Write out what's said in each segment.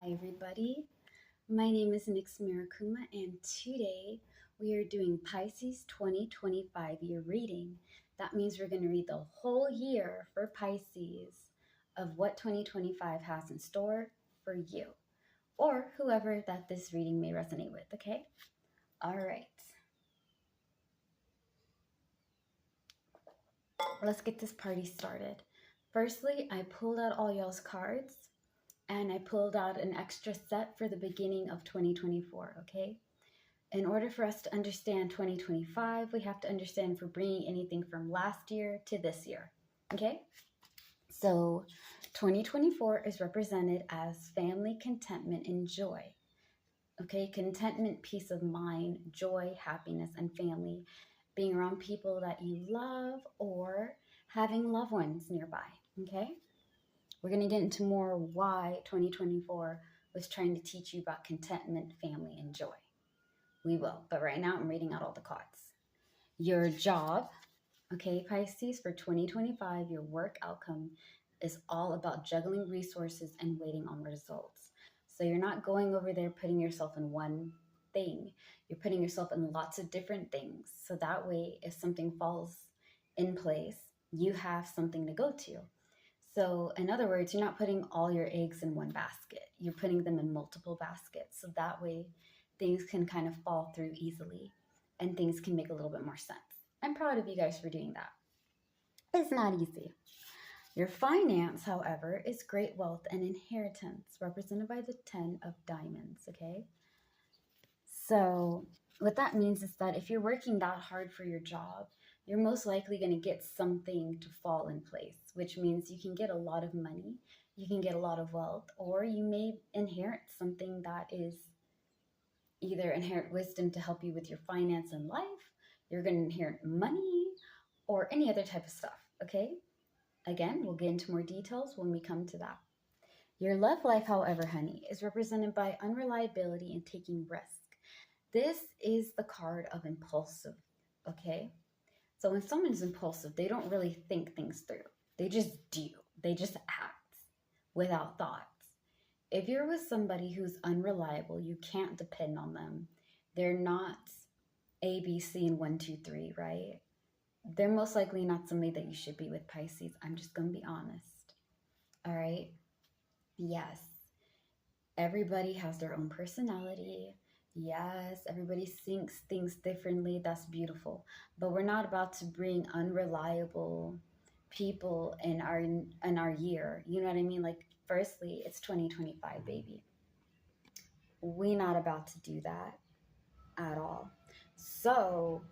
Hi everybody, my name is Nix Mirakuma and today we are doing Pisces 2025 year reading. That means we're going to read the whole year for Pisces of what 2025 has in store for you or whoever that this reading may resonate with, okay? All right, let's get this party started. Firstly, I pulled out all y'all's cards and I pulled out an extra set for the beginning of 2024, okay? In order for us to understand 2025, we have to understand if we're bringing anything from last year to this year, okay? So 2024 is represented as family, contentment, and joy, okay? Contentment, peace of mind, joy, happiness, and family, being around people that you love or having loved ones nearby, okay? We're going to get into more why 2024 was trying to teach you about contentment, family, and joy. We will, but right now I'm reading out all the cards. Your job, okay, Pisces, for 2025, your work outcome is all about juggling resources and waiting on results. So you're not going over there putting yourself in one thing. You're putting yourself in lots of different things. So that way, if something falls in place, you have something to go to. So in other words, you're not putting all your eggs in one basket. You're putting them in multiple baskets. So that way things can kind of fall through easily and things can make a little bit more sense. I'm proud of you guys for doing that. It's not easy. Your finance, however, is great wealth and inheritance, represented by the 10 of diamonds, okay? So what that means is that if you're working that hard for your job, you're most likely going to get something to fall in place, which means you can get a lot of money, you can get a lot of wealth, or you may inherit something that is either inherit wisdom to help you with your finance and life, you're going to inherit money, or any other type of stuff, okay? Again, we'll get into more details when we come to that. Your love life, however, honey, is represented by unreliability and taking risk. This is the card of impulsive, okay? So when someone is impulsive, they don't really think things through. They just do. They just act without thoughts. If you're with somebody who's unreliable, you can't depend on them. They're not A, B, C, and 1, 2, 3, right? They're most likely not somebody that you should be with, Pisces. I'm just going to be honest. All right? Yes. Everybody has their own personality. Yes, everybody thinks things differently. That's beautiful. But we're not about to bring unreliable people in our year. You know what I mean? Like, firstly, it's 2025, baby. We're not about to do that at all. So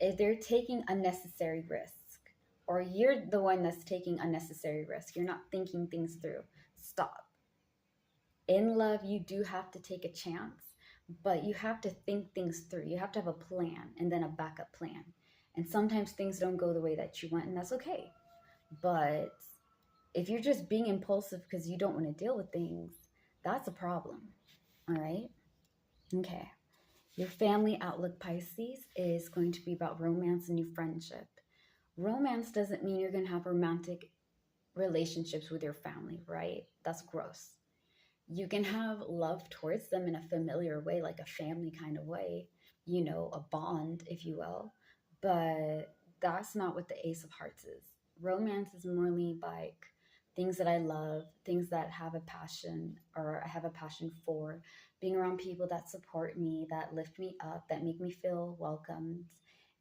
if they're taking unnecessary risk, or you're the one that's taking unnecessary risk, you're not thinking things through, stop. In love, you do have to take a chance, but you have to think things through. You have to have a plan and then a backup plan. And sometimes things don't go the way that you want, and that's okay. But if you're just being impulsive because you don't want to deal with things, that's a problem. All right? Okay. Your family outlook, Pisces, is going to be about romance and new friendship. Romance doesn't mean you're going to have romantic relationships with your family, right? That's gross. You can have love towards them in a familiar way, like a family kind of way, you know, a bond, if you will. But that's not what the Ace of Hearts is. Romance is morely like things that I love, things that have a passion or I have a passion for, being around people that support me, that lift me up, that make me feel welcomed.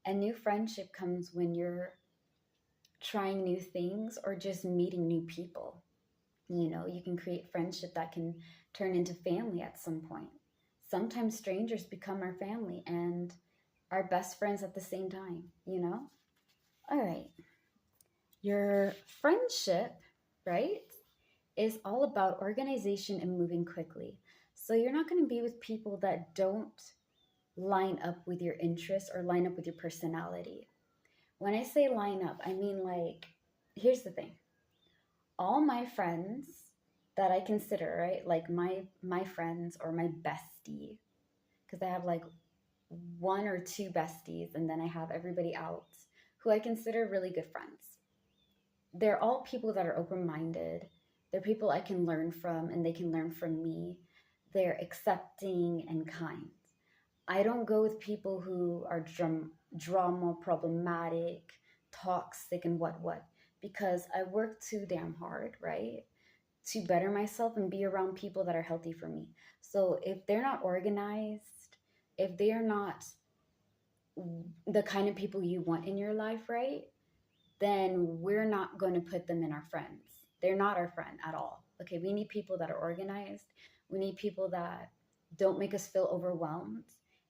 And new friendship comes when you're trying new things or just meeting new people. You know, you can create friendship that can turn into family at some point. Sometimes strangers become our family and our best friends at the same time, you know? All right. Your friendship, right, is all about organization and moving quickly. So you're not going to be with people that don't line up with your interests or line up with your personality. When I say line up, I mean like, here's the thing. All my friends that I consider, right, like my friends or my bestie, because I have like one or two besties and then I have everybody else who I consider really good friends. They're all people that are open-minded. They're people I can learn from and they can learn from me. they're accepting and kind. I don't go with people who are drama, problematic, toxic, and what, because I work too damn hard, right? To better myself and be around people that are healthy for me. So if they're not organized, if they are not the kind of people you want in your life, right? Then we're not going to put them in our friends. They're not our friend at all. Okay, we need people that are organized. We need people that don't make us feel overwhelmed.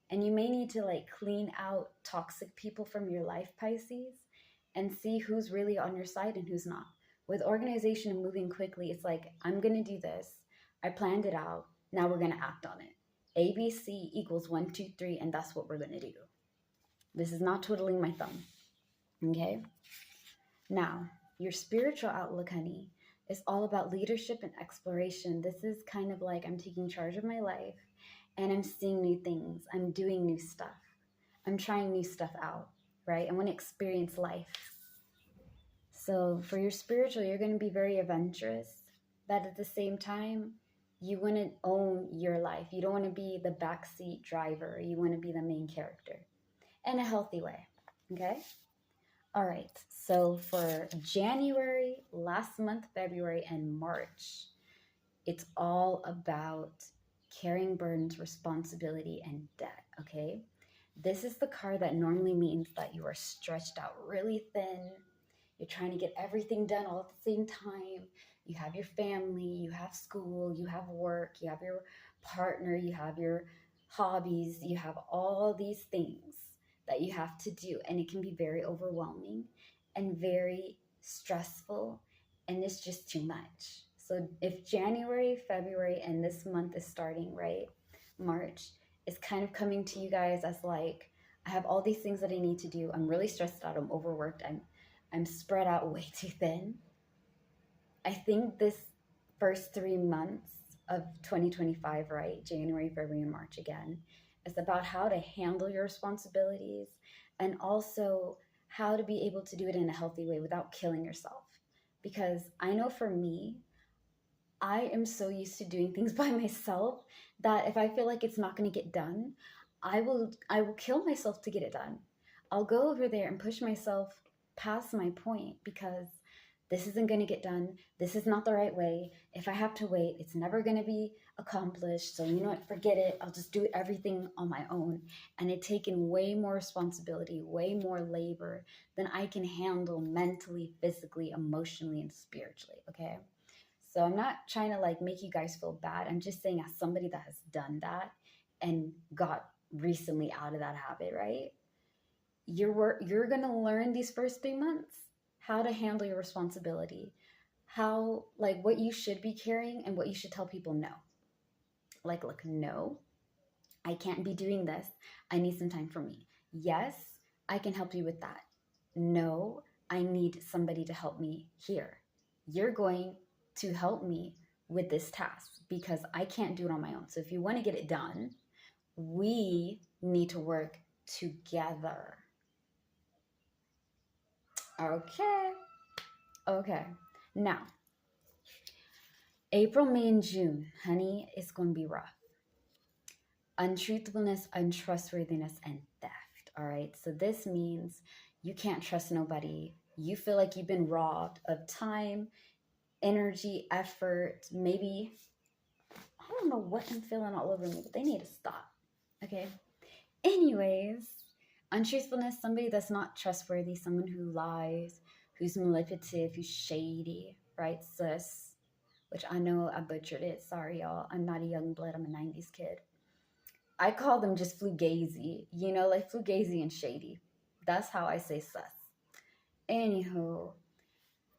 And you may need to like clean out toxic people from your life, Pisces, and see who's really on your side and who's not. With organization and moving quickly, it's like, I'm going to do this. I planned it out. Now we're going to act on it. ABC equals 1, 2, 3, and that's what we're going to do. This is not twiddling my thumb. Okay? Now, your spiritual outlook, honey, is all about leadership and exploration. This is kind of like I'm taking charge of my life and I'm seeing new things. I'm doing new stuff. I'm trying new stuff out, right? I want to experience life. So for your spiritual, you're going to be very adventurous, but at the same time, you want to own your life. You don't want to be the backseat driver. You want to be the main character in a healthy way, okay? All right, so for January, last month, February, and March, it's all about carrying burdens, responsibility, and debt, okay? This is the card that normally means that you are stretched out really thin. You're trying to get everything done all at the same time. You have your family, you have school, you have work, you have your partner, you have your hobbies, you have all these things that you have to do. And it can be very overwhelming and very stressful. And it's just too much. So if January, February, and this month is starting, right? March is kind of coming to you guys as like, I have all these things that I need to do. I'm really stressed out. I'm overworked. I'm spread out way too thin. I think this first 3 months of 2025, right? January, February, and March again, is about how to handle your responsibilities and also how to be able to do it in a healthy way without killing yourself. Because I know for me, I am so used to doing things by myself that if I feel like it's not going to get done, I will kill myself to get it done. I'll go over there and push myself past my point because this isn't going to get done. This is not the right way. If I have to wait, it's never going to be accomplished. So you know what? Forget it. I'll just do everything on my own. And it's taken way more responsibility, way more labor than I can handle mentally, physically, emotionally, and spiritually. Okay. So I'm not trying to like make you guys feel bad. I'm just saying as somebody that has done that and got recently out of that habit, right? You're going to learn these first 3 months how to handle your responsibility, how like what you should be carrying and what you should tell people no. Like, look, no, I can't be doing this. I need some time for me. Yes, I can help you with that. No, I need somebody to help me here. You're going to help me with this task because I can't do it on my own. So if you want to get it done, we need to work together. Okay. Now, April, May, and June, honey, it's going to be rough. Untruthfulness, untrustworthiness, and theft. All right. So this means you can't trust nobody. You feel like you've been robbed of time, energy, effort. Maybe, I don't know what I'm feeling all over me, but they need to stop. Okay. Anyways, untruthfulness, somebody that's not trustworthy, someone who lies, who's manipulative, who's shady, right, sis? Which I know I butchered it. Sorry, y'all. I'm not a young blood. I'm a 90s kid. I call them just fugazi, like fugazi and shady. That's how I say sus. Anywho,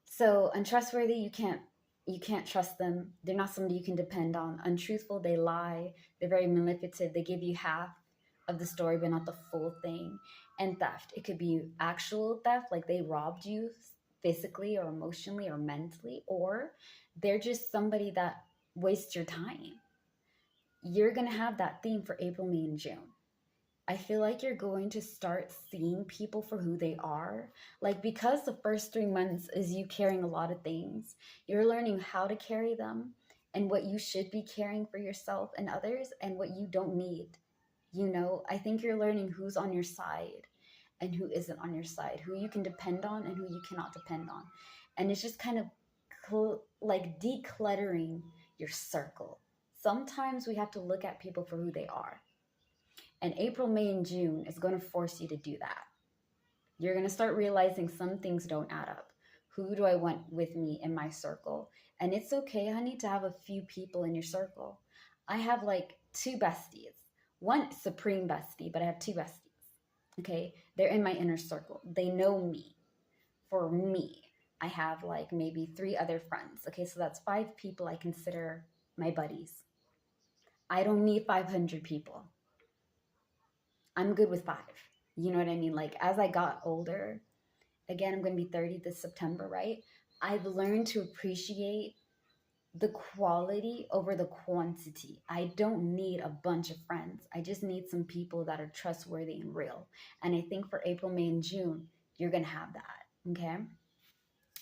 so untrustworthy, you can't trust them. They're not somebody you can depend on. Untruthful, they lie. They're very manipulative. They give you half of the story, but not the full thing. And theft. It could be actual theft, like they robbed you physically or emotionally or mentally, or they're just somebody that wastes your time. You're going to have that theme for April, May, and June. I feel like you're going to start seeing people for who they are. Like, because the first 3 months is you carrying a lot of things, you're learning how to carry them and what you should be caring for yourself and others and what you don't need. I think you're learning who's on your side and who isn't on your side, who you can depend on and who you cannot depend on. And it's just kind of like decluttering your circle. Sometimes we have to look at people for who they are. And April, May, and June is going to force you to do that. You're going to start realizing some things don't add up. Who do I want with me in my circle? And it's okay, honey, to have a few people in your circle. I have like 2 besties. One supreme bestie, but I have 2 besties. Okay, they're in my inner circle. They know me. For me, I have like maybe 3 other friends. Okay, so that's 5 people I consider my buddies. I don't need 500 people. I'm good with 5. You know what I mean? Like as I got older, again, I'm going to be 30 this September, right? I've learned to appreciate the quality over the quantity. I don't need a bunch of friends. I just need some people that are trustworthy and real. And I think for April, May, and June, you're going to have that. Okay.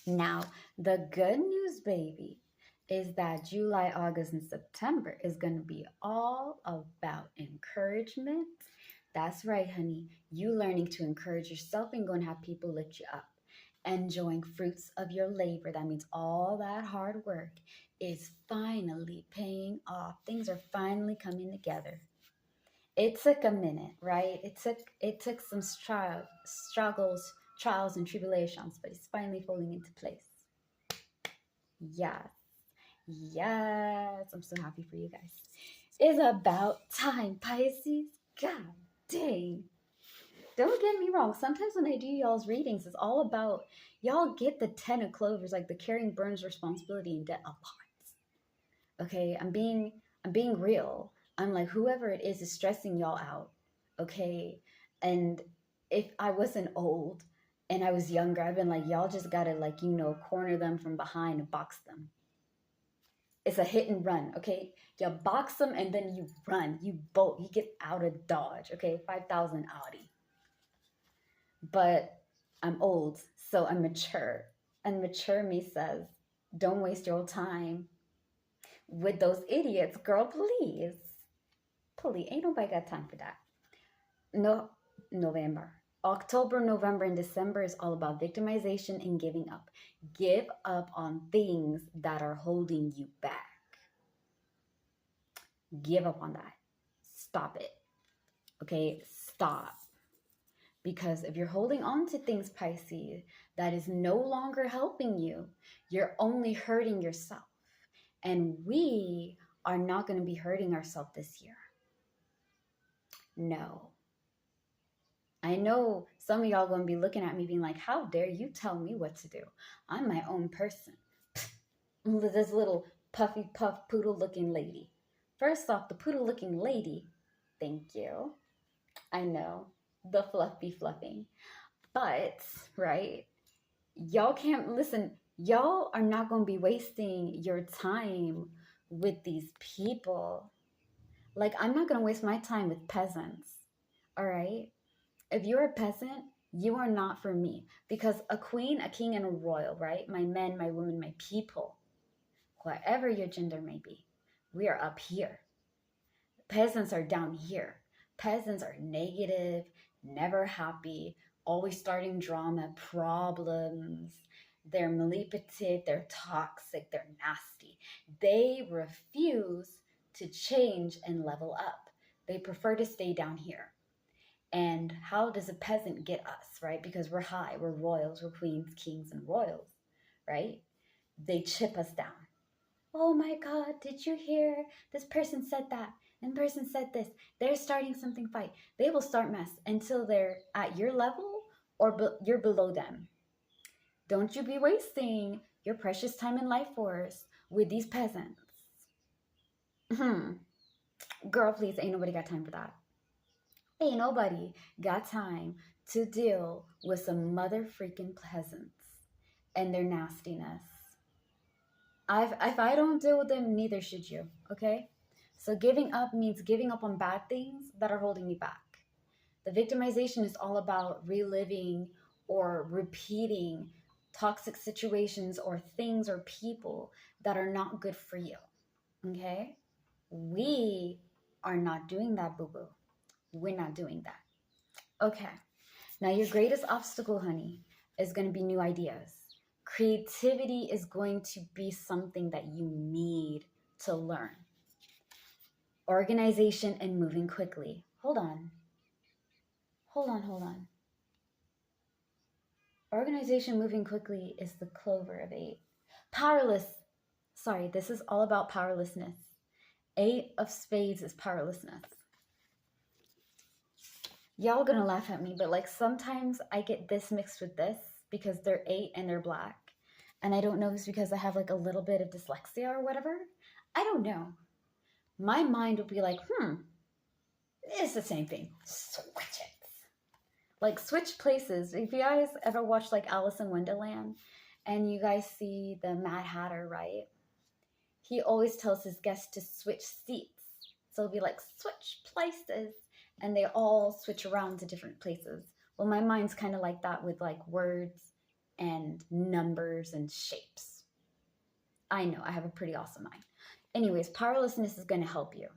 Now, the good news, baby, is that July, August, and September is going to be all about encouragement. That's right, honey. You learning to encourage yourself and going to have people lift you up. Enjoying fruits of your labor. That means all that hard work is finally paying off. Things are finally coming together. It took a minute, right? It took some struggles, trials, and tribulations, but it's finally falling into place. Yes. Yes. I'm so happy for you guys. It's about time, Pisces. God dang. Don't get me wrong. Sometimes when I do y'all's readings, it's all about y'all get the 10 of clovers, like the carrying burdens, responsibility, and debt a lot. Okay, I'm being real. I'm like, whoever it is stressing y'all out. Okay, and if I wasn't old and I was younger, I've been like, y'all just gotta corner them from behind and box them. It's a hit and run. Okay, you box them and then you run. You bolt. You get out of Dodge. Okay, 5,000 Audi. But I'm old, so I'm mature. And mature me says, don't waste your time with those idiots, girl, please. Please, ain't nobody got time for that. No, November. October, November, and December is all about victimization and giving up. Give up on things that are holding you back. Give up on that. Stop it. Okay, stop. Because if you're holding on to things, Pisces, that is no longer helping you, you're only hurting yourself. And we are not going to be hurting ourselves this year. No. I know some of y'all going to be looking at me being like, how dare you tell me what to do? I'm my own person. This little puffy puff poodle looking lady. First off, the poodle looking lady, thank you. I know, the fluffy fluffing. But, right, y'all can't listen. Y'all are not going to be wasting your time with these people. Like, I'm not going to waste my time with peasants. All right? If you're a peasant, you are not for me. Because a queen, a king, and a royal, right? My men, my women, my people, whatever your gender may be, we are up here. Peasants are down here. Peasants are negative, never happy, always starting drama, problems. They're manipulative, they're toxic, they're nasty. They refuse to change and level up. They prefer to stay down here. And how does a peasant get us, right? Because we're high, we're royals, we're queens, kings, and royals, right? They chip us down. Oh my God, did you hear? This person said that, and person said this. They're starting something fight. They will start mess until they're at your level or you're below them. Don't you be wasting your precious time in life force with these peasants. Girl, please, ain't nobody got time for that. Ain't nobody got time to deal with some mother freaking peasants and their nastiness. If I don't deal with them, neither should you, okay? So giving up means giving up on bad things that are holding you back. The victimization is all about reliving or repeating toxic situations or things or people that are not good for you. Okay? We are not doing that, boo-boo. We're not doing that. Okay. Now, your greatest obstacle, honey, is going to be new ideas. Creativity is going to be something that you need to learn. Organization and moving quickly. Hold on. Hold on. Organization, moving quickly is the clover of 8. Powerless. Sorry, this is all about powerlessness. 8 of spades is powerlessness. Y'all gonna laugh at me, but like sometimes I get this mixed with this because they're 8 and they're black. And I don't know if it's because I have like a little bit of dyslexia or whatever. I don't know. My mind would be like, it's the same thing. Switch it. Like switch places. If you guys ever watch like Alice in Wonderland and you guys see the Mad Hatter, right? He always tells his guests to switch seats. So it'll be like, switch places. And they all switch around to different places. Well, my mind's kind of like that with like words and numbers and shapes. I know, I have a pretty awesome mind. Anyways, powerlessness is going to help you.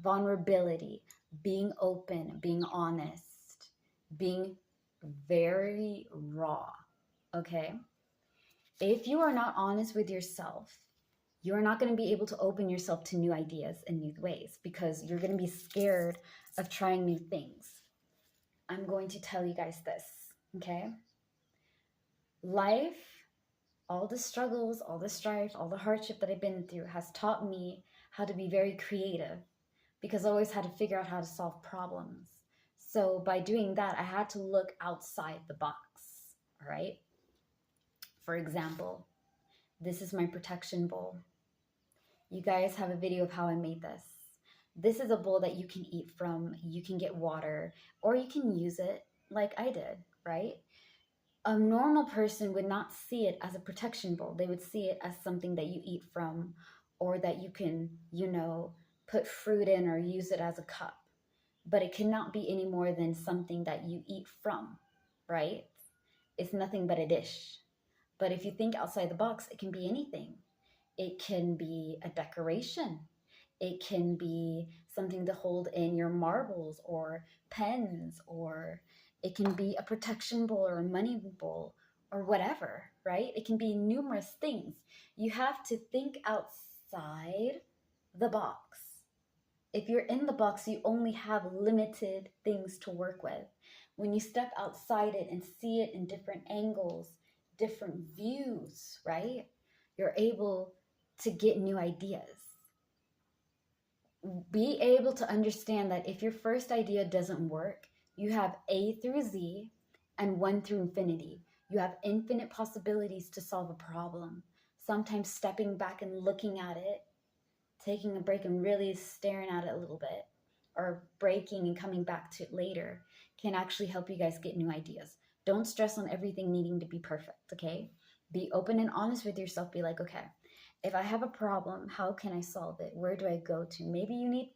Vulnerability, being open, being honest, being very raw, okay? If you are not honest with yourself, you're not going to be able to open yourself to new ideas and new ways because you're going to be scared of trying new things. I'm going to tell you guys this, okay? Life, all the struggles, all the strife, all the hardship that I've been through has taught me how to be very creative because I always had to figure out how to solve problems. So by doing that, I had to look outside the box, all right? For example, this is my protection bowl. You guys have a video of how I made this. This is a bowl that you can eat from. You can get water, or you can use it like I did, right? A normal person would not see it as a protection bowl. They would see it as something that you eat from, or that you can, put fruit in or use it as a cup. But it cannot be any more than something that you eat from, right? It's nothing but a dish. But if you think outside the box, it can be anything. It can be a decoration. It can be something to hold in your marbles or pens, or it can be a protection bowl or a money bowl or whatever, right? It can be numerous things. You have to think outside the box. If you're in the box, you only have limited things to work with. When you step outside it and see it in different angles, different views, right? You're able to get new ideas. Be able to understand that if your first idea doesn't work, you have A through Z and 1 through infinity. You have infinite possibilities to solve a problem. Sometimes stepping back and looking at it, taking a break and really staring at it a little bit, or breaking and coming back to it later can actually help you guys get new ideas. Don't stress on everything needing to be perfect, okay? Be open and honest with yourself. Be like, okay, if I have a problem, how can I solve it? Where do I go to? Maybe you need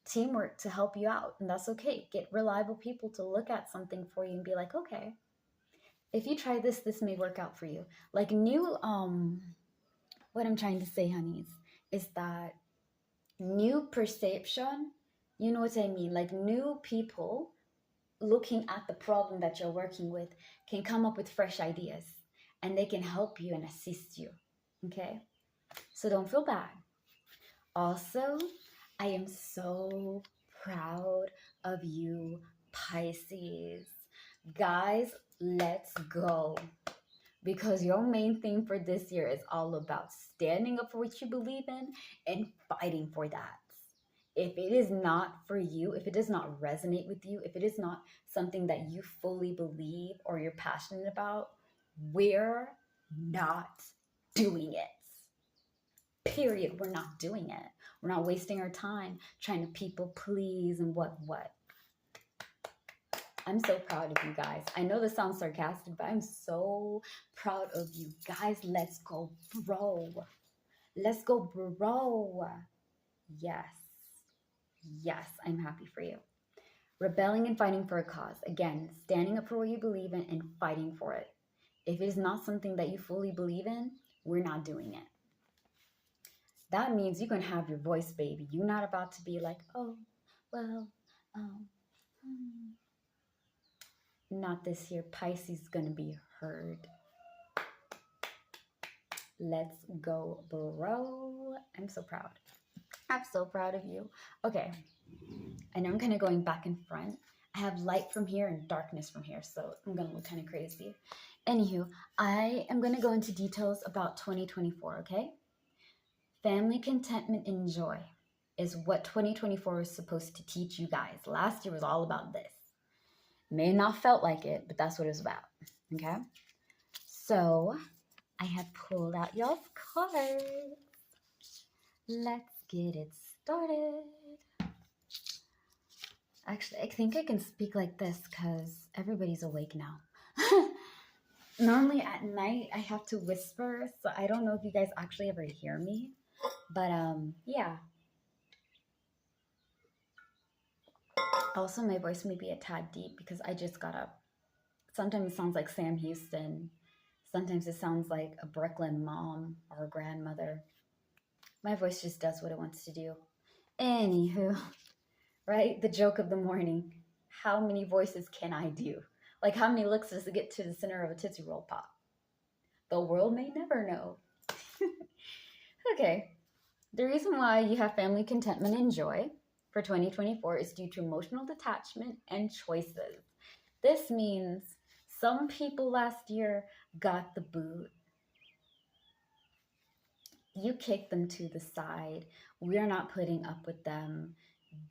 teamwork to help you out, and that's okay. Get reliable people to look at something for you and be like, okay, if you try this, this may work out for you. Like what I'm trying to say, honeys, is that new perception, you know what I mean? Like new people looking at the problem that you're working with can come up with fresh ideas and they can help you and assist you, okay? So don't feel bad. Also, I am so proud of you, Pisces. Guys, let's go. Because your main theme for this year is all about standing up for what you believe in and fighting for that. If it is not for you, if it does not resonate with you, if it is not something that you fully believe or you're passionate about, we're not doing it. Period. We're not doing it. We're not wasting our time trying to people please and what. I'm so proud of you guys. I know this sounds sarcastic, but I'm so proud of you guys. Let's go, bro. Let's go, bro. Yes. Yes, I'm happy for you. Rebelling and fighting for a cause. Again, standing up for what you believe in and fighting for it. If it is not something that you fully believe in, we're not doing it. that means you can have your voice, baby. You're not about to be like, oh, well, um, not this year. Pisces is going to be heard. Let's go, bro. I'm so proud. I'm so proud of you. Okay. I know I'm kind of going back and front. I have light from here and darkness from here, so I'm going to look kind of crazy. Anywho, I am going to go into details about 2024, okay? Family contentment and joy is what 2024 is supposed to teach you guys. Last year was all about this. May not felt like it, but that's what it's about, okay? So I have pulled out y'all's cards. Let's get it started. Actually, I think I can speak like this because everybody's awake now. Normally at night, I have to whisper, so I don't know if you guys actually ever hear me. But, yeah. Also, my voice may be a tad deep because I just got up. Sometimes it sounds like Sam Houston. Sometimes it sounds like a Brooklyn mom or a grandmother. My voice just does what it wants to do. Anywho, right? The joke of the morning. How many voices can I do? Like, how many looks does it get to the center of a Tootsie Roll Pop? The world may never know. Okay. The reason why you have family contentment and joy for 2024 is due to emotional detachment and choices. This means some people last year got the boot. You kicked them to the side. We are not putting up with them.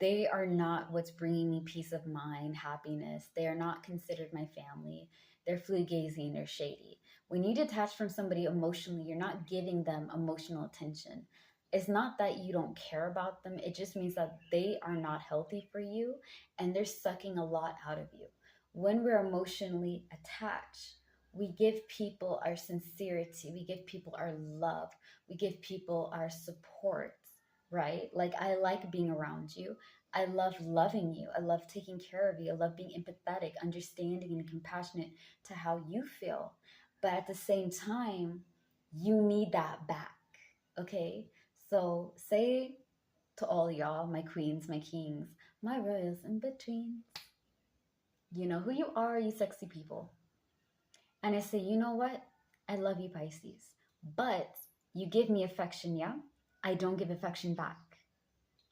They are not what's bringing me peace of mind, happiness. They are not considered my family. They're fugazi and they're shady. When you detach from somebody emotionally, you're not giving them emotional attention. It's not that you don't care about them. It just means that they are not healthy for you and they're sucking a lot out of you. When we're emotionally attached, we give people our sincerity. We give people our love. We give people our support, right? Like, I like being around you. I love loving you. I love taking care of you. I love being empathetic, understanding, and compassionate to how you feel. But at the same time, you need that back, okay? So say to all y'all, my queens, my kings, my royals in between, you know who you are, you sexy people. And I say, you know what? I love you, Pisces. But you give me affection, yeah? I don't give affection back.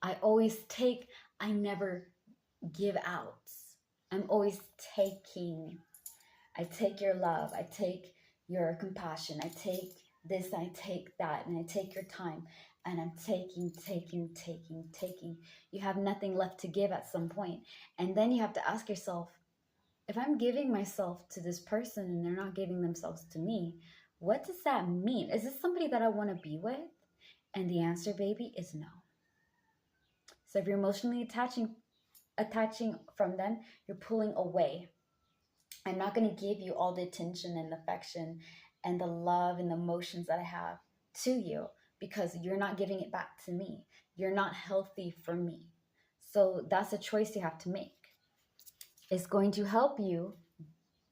I always take, I never give out. I'm always taking. I take your love. I take your compassion. I take this, I take that, and I take your time. And I'm taking. You have nothing left to give at some point. And then you have to ask yourself, if I'm giving myself to this person and they're not giving themselves to me, what does that mean? Is this somebody that I want to be with? And the answer, baby, is no. So if you're emotionally attaching from them, you're pulling away. I'm not going to give you all the attention and affection and the love and the emotions that I have to you because you're not giving it back to me. You're not healthy for me. So that's a choice you have to make. It's going to help you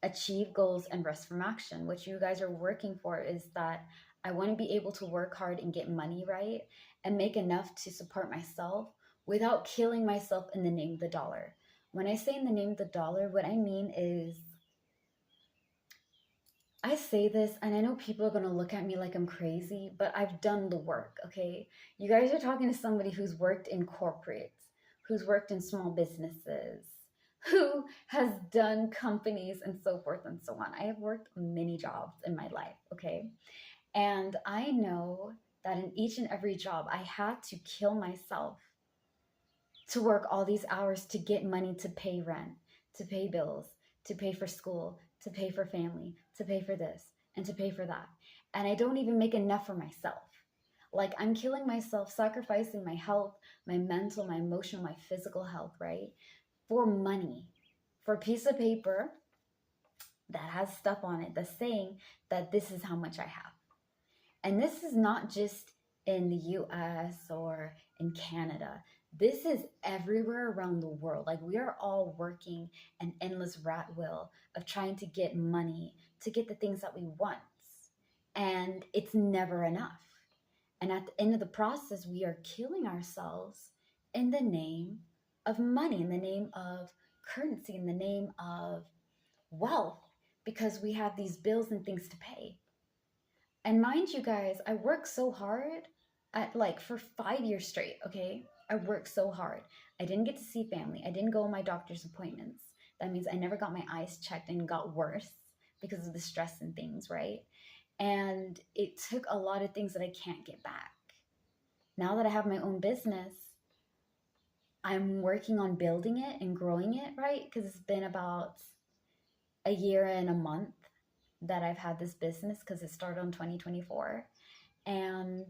achieve goals and rest from action. What you guys are working for is that I want to be able to work hard and get money, right? And make enough to support myself without killing myself in the name of the dollar. When I say in the name of the dollar, what I mean is, I say this and I know people are going to look at me like I'm crazy, but I've done the work, okay? You guys are talking to somebody who's worked in corporates, who's worked in small businesses, who has done companies and so forth and so on. I have worked many jobs in my life, okay? And I know that in each and every job, I had to kill myself to work all these hours to get money to pay rent, to pay bills, to pay for school, to pay for family, to pay for this, and to pay for that. And I don't even make enough for myself. Like, I'm killing myself, sacrificing my health, my mental, my emotional, my physical health, right? For money, for a piece of paper that has stuff on it that's saying that this is how much I have. And this is not just in the US or in Canada. This is everywhere around the world. Like, we are all working an endless rat wheel of trying to get money, to get the things that we want. And it's never enough. And at the end of the process, we are killing ourselves in the name of money, in the name of currency, in the name of wealth, because we have these bills and things to pay. And mind you guys, I worked so hard at like for 5 years straight, okay? I worked so hard. I didn't get to see family. I didn't go on my doctor's appointments. That means I never got my eyes checked and got worse because of the stress and things, right? And it took a lot of things that I can't get back. Now that I have my own business, I'm working on building it and growing it, right? Because it's been about a year and a month that I've had this business because it started in 2024. And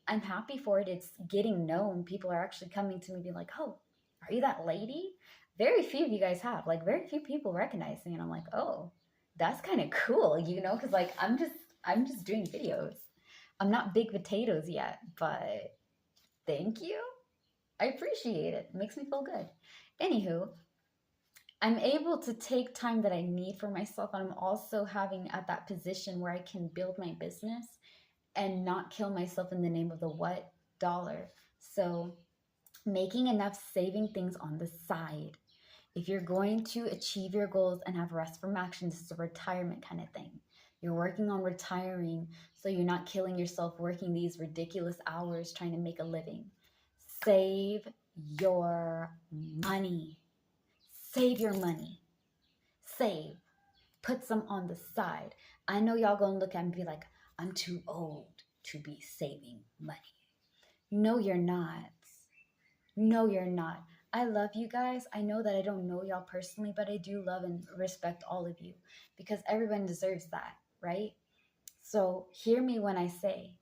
I'm happy for it. It's getting known. People are actually coming to me being like, oh, are you that lady? Very few of you guys have. Like, very few people recognize me. And I'm like, oh, that's kind of cool, you know? Because like I'm just doing videos. I'm not big potatoes yet, but thank you. I appreciate it. It makes me feel good. Anywho, I'm able to take time that I need for myself. And I'm also having at that position where I can build my business and not kill myself in the name of the what? Dollar. So making enough saving things on the side. If you're going to achieve your goals and have rest from action, this is a retirement kind of thing. You're working on retiring so you're not killing yourself working these ridiculous hours trying to make a living. Save your money. Save your money. Save. Put some on the side. I know y'all gonna look at me and be like, I'm too old to be saving money. No, you're not. No, you're not. I love you guys. I know that I don't know y'all personally, but I do love and respect all of you because everyone deserves that, right? So hear me when I say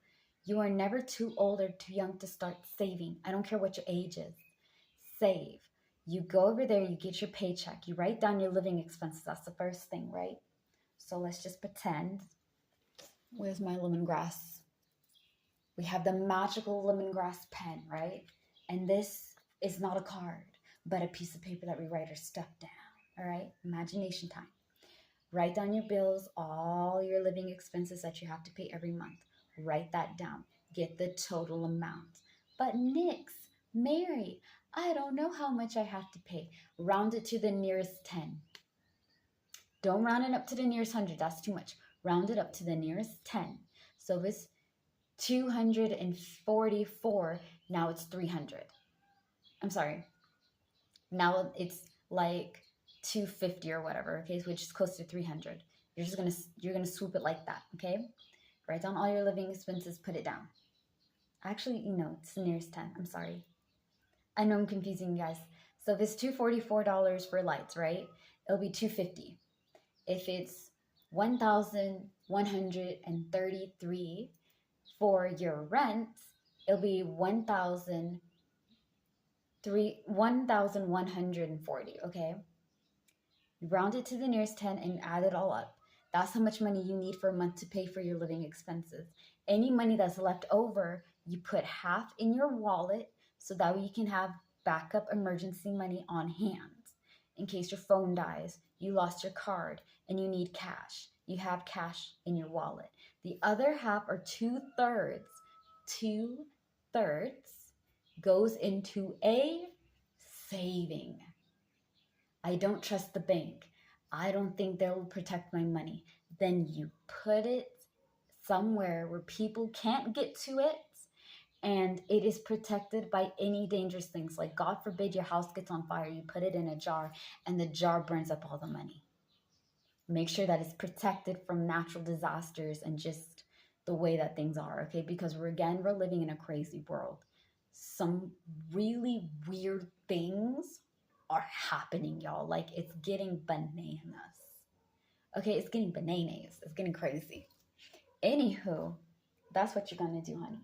you are never too old or too young to start saving. I don't care what your age is. Save. You go over there, you get your paycheck, you write down your living expenses. That's the first thing, right? So let's just pretend. Where's my lemongrass? We have the magical lemongrass pen, right? And this is not a card, but a piece of paper that we write our stuff down, all right? Imagination time. Write down your bills, all your living expenses that you have to pay every month. Write that down. Get the total amount. But Nix, Mary, I don't know how much I have to pay. Round it to the nearest 10. Don't round it up to the nearest 100. That's too much. Round it up to the nearest 10. So if it's 244, now it's 300. I'm sorry. Now it's like 250 or whatever, okay, which is close to 300. You're gonna swoop it like that, okay? Write down all your living expenses, put it down. Actually, it's the nearest 10. I'm sorry. I know I'm confusing you guys. So if it's $244 for lights, right? It'll be 250. If it's 1,133 for your rent, it'll be 1,140, okay? Round it to the nearest 10 and add it all up. That's how much money you need for a month to pay for your living expenses. Any money that's left over, you put half in your wallet so that way you can have backup emergency money on hand. In case your phone dies, you lost your card, and you need cash. You have cash in your wallet. The other half, or two-thirds, goes into a saving. I don't trust the bank. I don't think they'll protect my money. Then you put it somewhere where people can't get to it and it is protected by any dangerous things. Like, God forbid your house gets on fire, you put it in a jar and the jar burns up all the money. Make sure that it's protected from natural disasters and just the way that things are, okay? Because we're living in a crazy world. Some really weird things are happening, y'all. Like, it's getting bananas. Okay, it's getting bananas. It's getting crazy. Anywho, that's what you're going to do, honey.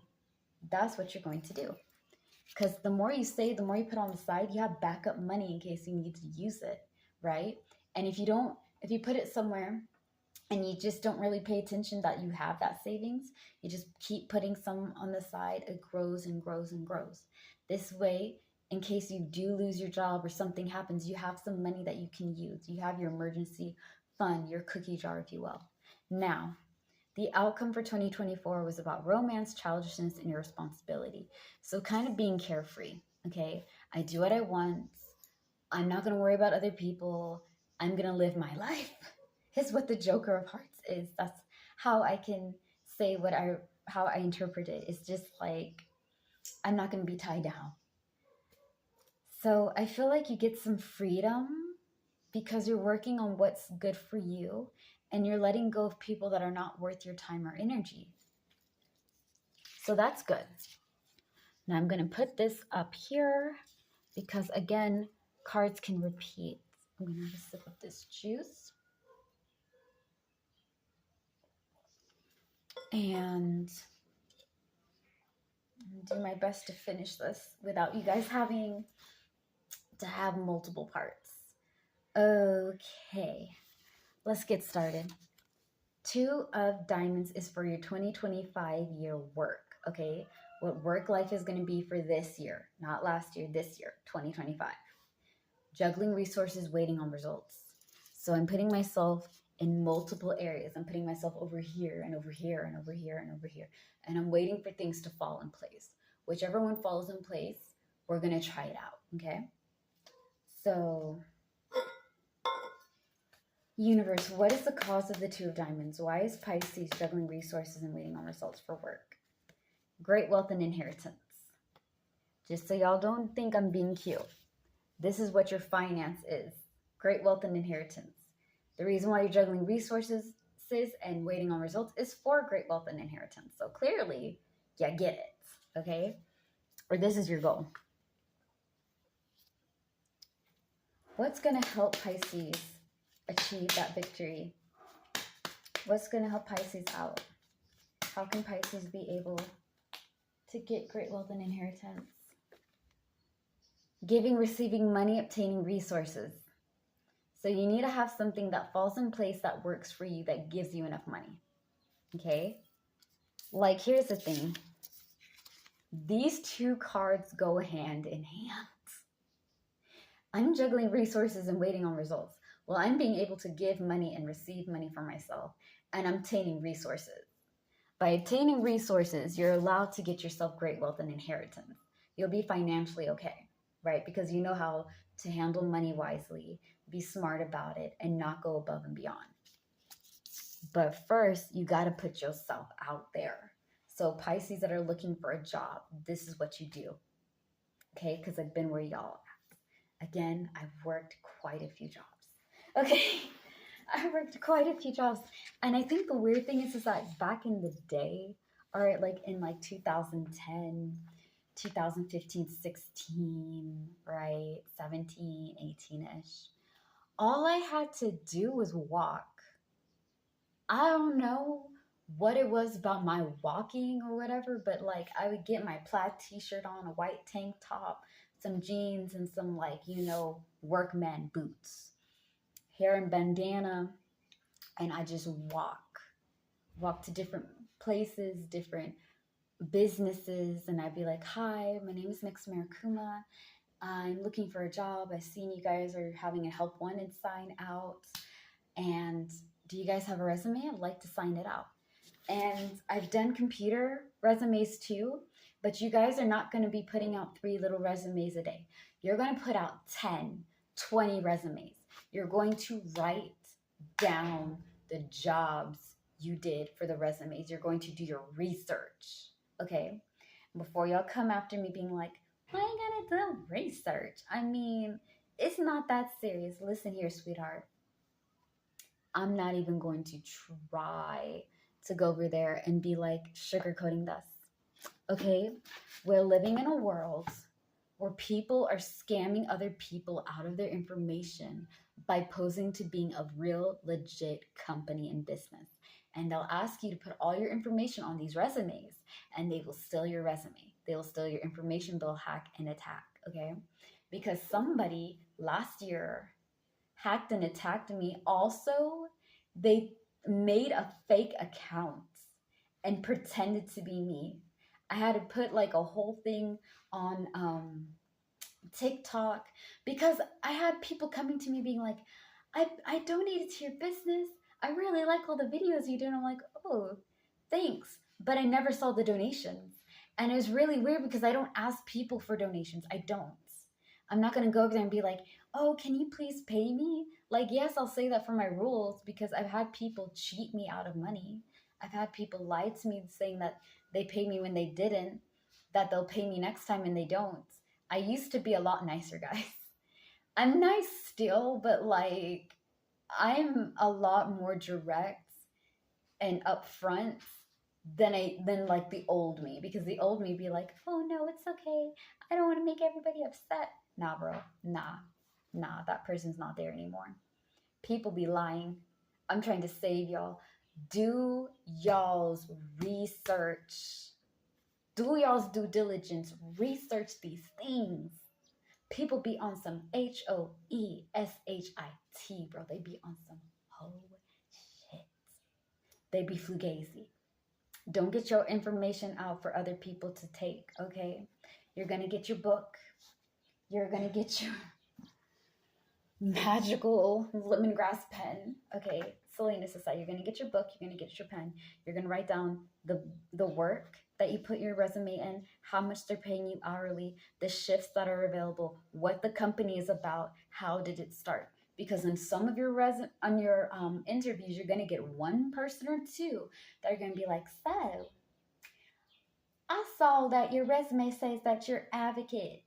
That's what you're going to do. Because the more you save, the more you put on the side, you have backup money in case you need to use it, right? And if you put it somewhere and you just don't really pay attention that you have that savings, you just keep putting some on the side, it grows and grows and grows. This way, in case you do lose your job or something happens, you have some money that you can use. You have your emergency fund, your cookie jar, if you will. Now, The outcome for 2024 was about romance, childishness, and irresponsibility. So kind of being carefree, okay? I do what I want. I'm not going to worry about other people. I'm going to live my life. Is what the Joker of Hearts is. That's how I can say how I interpret it. It's just like I'm not going to be tied down. So I feel like you get some freedom because you're working on what's good for you and you're letting go of people that are not worth your time or energy. So that's good. Now I'm going to put this up here because, again, cards can repeat. I'm going to have a sip of this juice. And do my best to finish this without you guys having to have multiple parts. Okay, let's get started. 2 of Diamonds is for your 2025 year work, okay? What work life is going to be for this year, not last year, this year, 2025. Juggling resources, waiting on results. So I'm putting myself in multiple areas. I'm putting myself over here and over here and over here and over here. And I'm waiting for things to fall in place. Whichever one falls in place, we're going to try it out, okay? So, universe, what is the cause of the 2 of Diamonds? Why is Pisces juggling resources and waiting on results for work? Great wealth and inheritance. Just so y'all don't think I'm being cute. This is what your finance is. Great wealth and inheritance. The reason why you're juggling resources and waiting on results is for great wealth and inheritance. So clearly, yeah, get it, okay? Or this is your goal. What's going to help Pisces achieve that victory? What's going to help Pisces out? How can Pisces be able to get great wealth and inheritance? Giving, receiving money, obtaining resources. So you need to have something that falls in place that works for you, that gives you enough money. Okay? Like, here's the thing. These 2 cards go hand in hand. I'm juggling resources and waiting on results. Well, I'm being able to give money and receive money for myself, and I'm obtaining resources. By obtaining resources, you're allowed to get yourself great wealth and inheritance. You'll be financially okay, right? Because you know how to handle money wisely, be smart about it, and not go above and beyond. But first, you got to put yourself out there. So Pisces that are looking for a job, this is what you do, okay? Because I've been where y'all are. Again, I've worked quite a few jobs, okay? I worked quite a few jobs. And I think the weird thing is that back in the day, or like in like 2010, 2015, 16, right? 17, 18-ish. All I had to do was walk. I don't know what it was about my walking or whatever, but like I would get my plaid t-shirt on, a white tank top, some jeans, and some like, workman boots, hair and bandana, and I just walk to different places, different businesses, and I'd be like, hi, my name is Mix Marakuma. I'm looking for a job. I've seen you guys are having a help wanted sign out, and do you guys have a resume? I'd like to sign it out. And I've done computer resumes too, but you guys are not going to be putting out 3 little resumes a day. You're going to put out 10, 20 resumes. You're going to write down the jobs you did for the resumes. You're going to do your research, okay? Before y'all come after me being like, why are you going to do research? I mean, it's not that serious. Listen here, sweetheart. I'm not even going to try to go over there and be like sugarcoating this, okay? We're living in a world where people are scamming other people out of their information by posing to being a real legit company and business. And they'll ask you to put all your information on these resumes, and they will steal your resume. They will steal your information. They'll hack and attack, okay? Because somebody last year hacked and attacked me. Also, they made a fake account and pretended to be me. I had to put like a whole thing on TikTok because I had people coming to me being like, I donated to your business. I really like all the videos you do. And I'm like, oh, thanks. But I never saw the donations. And it was really weird because I don't ask people for donations. I don't. I'm not going to go over there and be like, oh, can you please pay me? Like, yes, I'll say that for my rules because I've had people cheat me out of money. I've had people lie to me saying that they paid me when they didn't, that they'll pay me next time and they don't. I used to be a lot nicer, guys. I'm nice still, but like, I'm a lot more direct and upfront than like the old me, because the old me be like, oh no, it's okay, I don't want to make everybody upset. Nah, bro, nah, that person's not there anymore. People be lying. I'm trying to save y'all. Do y'all's research. Do y'all's due diligence. Research these things. People be on some HOESHIT, bro. They be on some whole shit. They be fugazi. Don't get your information out for other people to take, okay? You're gonna get your book. You're gonna get your magical lemongrass pen, okay? Selena Society. You're gonna get your book. You're gonna get your pen. You're gonna write down the work that you put your resume in, how much they're paying you hourly, the shifts that are available, what the company is about, how did it start. Because in some of your interviews, you're gonna get one person or two that are gonna be like, so I saw that your resume says that you're advocate.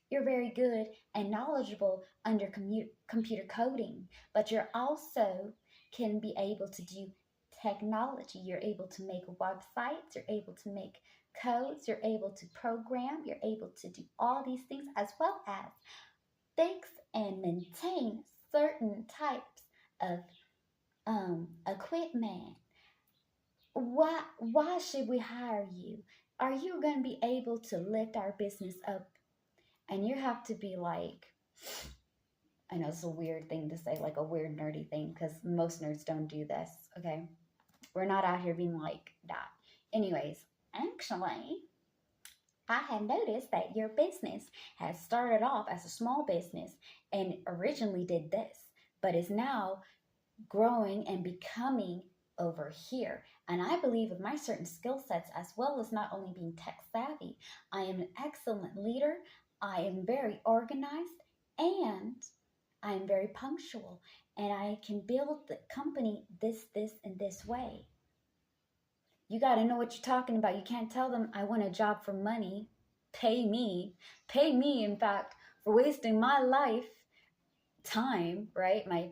You're very good and knowledgeable under computer coding, but you're also can be able to do technology. You're able to make websites. You're able to make codes. You're able to program. You're able to do all these things as well as fix and maintain certain types of equipment. Why should we hire you? Are you going to be able to lift our business up? And you have to be like, I know it's a weird thing to say, like a weird nerdy thing, because most nerds don't do this, okay? We're not out here being like that. Anyways, actually, I have noticed that your business has started off as a small business and originally did this, but is now growing and becoming over here. And I believe with my certain skill sets, as well as not only being tech savvy, I am an excellent leader, I am very organized, and I am very punctual, and I can build the company this, and this way. You got to know what you're talking about. You can't tell them, I want a job for money. Pay me. Pay me, in fact, for wasting my life time, right? My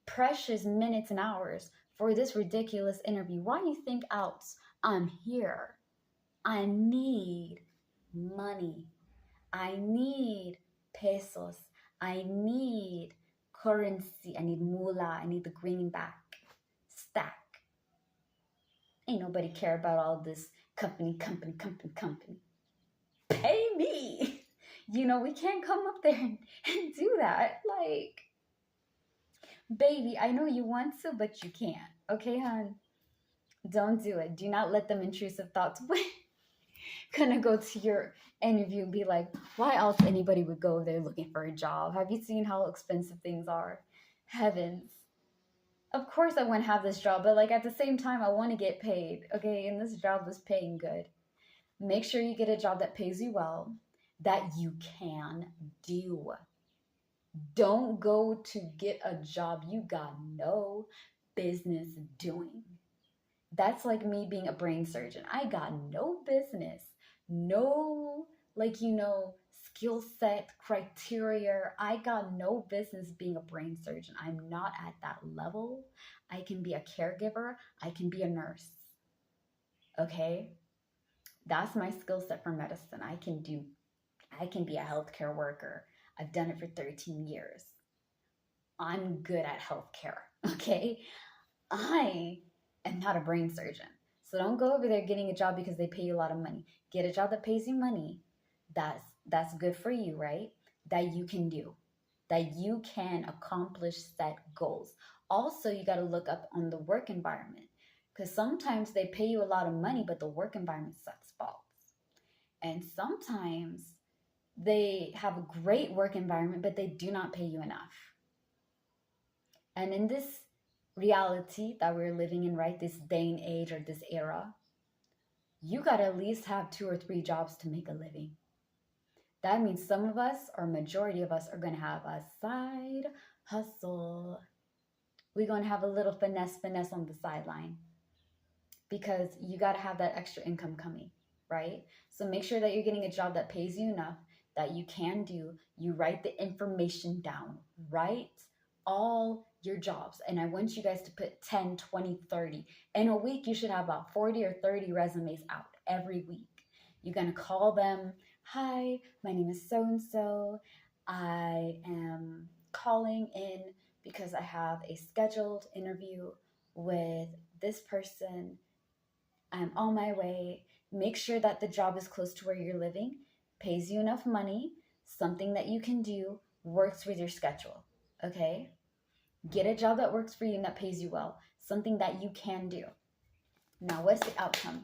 precious minutes and hours for this ridiculous interview. Why do you think else I'm here? I need money. I need pesos. I need currency. I need moolah. I need the greenback stack. Ain't nobody care about all this company. Pay me. You know, we can't come up there and do that. Like, baby, I know you want to, but you can't. Okay, hon? Don't do it. Do not let them intrusive thoughts gonna go to your interview and be like, why else anybody would go there looking for a job? Have you seen how expensive things are? Heavens. Of course I want to have this job, but like at the same time, I want to get paid, okay? And this job was paying good. Make sure you get a job that pays you well, that you can do. Don't go to get a job you got no business doing. That's like me being a brain surgeon. I got no business, no, like, skill set criteria. I got no business being a brain surgeon. I'm not at that level. I can be a caregiver. I can be a nurse. Okay? That's my skill set for medicine. I can be a healthcare worker. I've done it for 13 years. I'm good at healthcare. Okay? I am not a brain surgeon. So don't go over there getting a job because they pay you a lot of money. Get a job that pays you money. That's good for you, right? That you can do. That you can accomplish set goals. Also, you got to look up on the work environment, because sometimes they pay you a lot of money, but the work environment sucks balls. And sometimes they have a great work environment, but they do not pay you enough. And in this reality that we're living in, right? This day and age or this era, you got to at least have 2 or 3 jobs to make a living. That means some of us, or majority of us, are going to have a side hustle. We're going to have a little finesse on the sideline because you got to have that extra income coming, right? So make sure that you're getting a job that pays you enough that you can do. You write the information down, write all your jobs. And I want you guys to put 10, 20, 30. In a week, you should have about 40 or 30 resumes out every week. You're going to call them, hi, my name is so-and-so. I am calling in because I have a scheduled interview with this person. I'm on my way. Make sure that the job is close to where you're living, pays you enough money, something that you can do, works with your schedule. Okay? Get a job that works for you and that pays you well, something that you can do. Now, what's the outcome?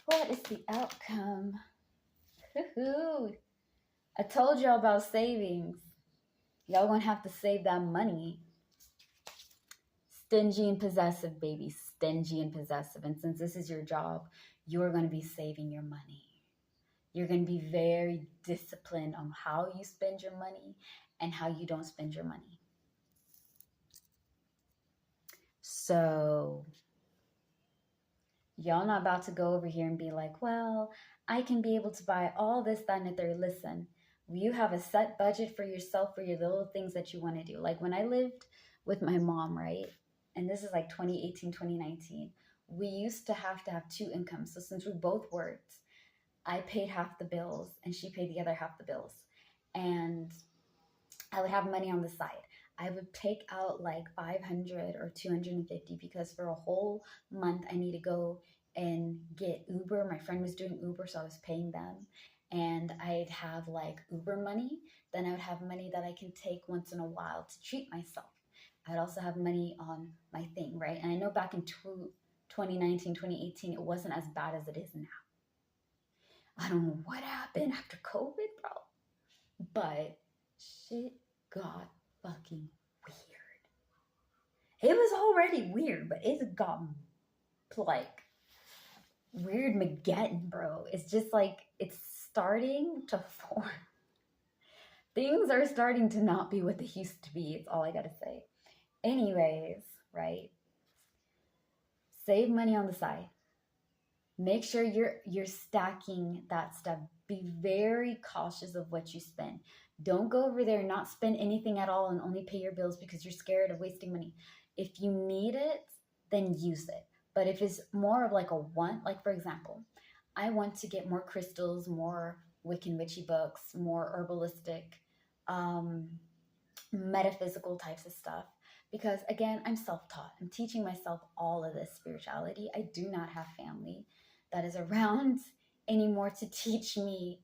What is the outcome? Woo-hoo. I told y'all about savings. Y'all gonna have to save that money. Stingy and possessive, baby. Stingy and possessive. And since this is your job, you're going to be saving your money. You're going to be very disciplined on how you spend your money and how you don't spend your money. So, y'all not about to go over here and be like, well, I can be able to buy all this, that, and the third. Listen, you have a set budget for yourself for your little things that you want to do. Like when I lived with my mom, right? And this is like 2018, 2019, we used to have 2 incomes. So since we both worked, I paid half the bills and she paid the other half the bills. And I would have money on the side. I would take out like 500 or 250 because for a whole month I need to go and get Uber. My friend was doing Uber, so I was paying them. And I'd have like Uber money. Then I would have money that I can take once in a while to treat myself. I'd also have money on my thing, right? And I know back in 2019, 2018, it wasn't as bad as it is now. I don't know what happened after COVID, bro. But shit got fucking weird. It was already weird, but it's gotten like weird Mageddon, bro. It's just like it's starting to form. Things are starting to not be what they used to be. It's all I gotta say. Anyways, right? Save money on the side. Make sure you're stacking that stuff. Be very cautious of what you spend. Don't go over there and not spend anything at all and only pay your bills because you're scared of wasting money. If you need it, then use it. But if it's more of like a want, like for example, I want to get more crystals, more Wiccan witchy books, more herbalistic, metaphysical types of stuff. Because again, I'm self-taught. I'm teaching myself all of this spirituality. I do not have family that is around anymore to teach me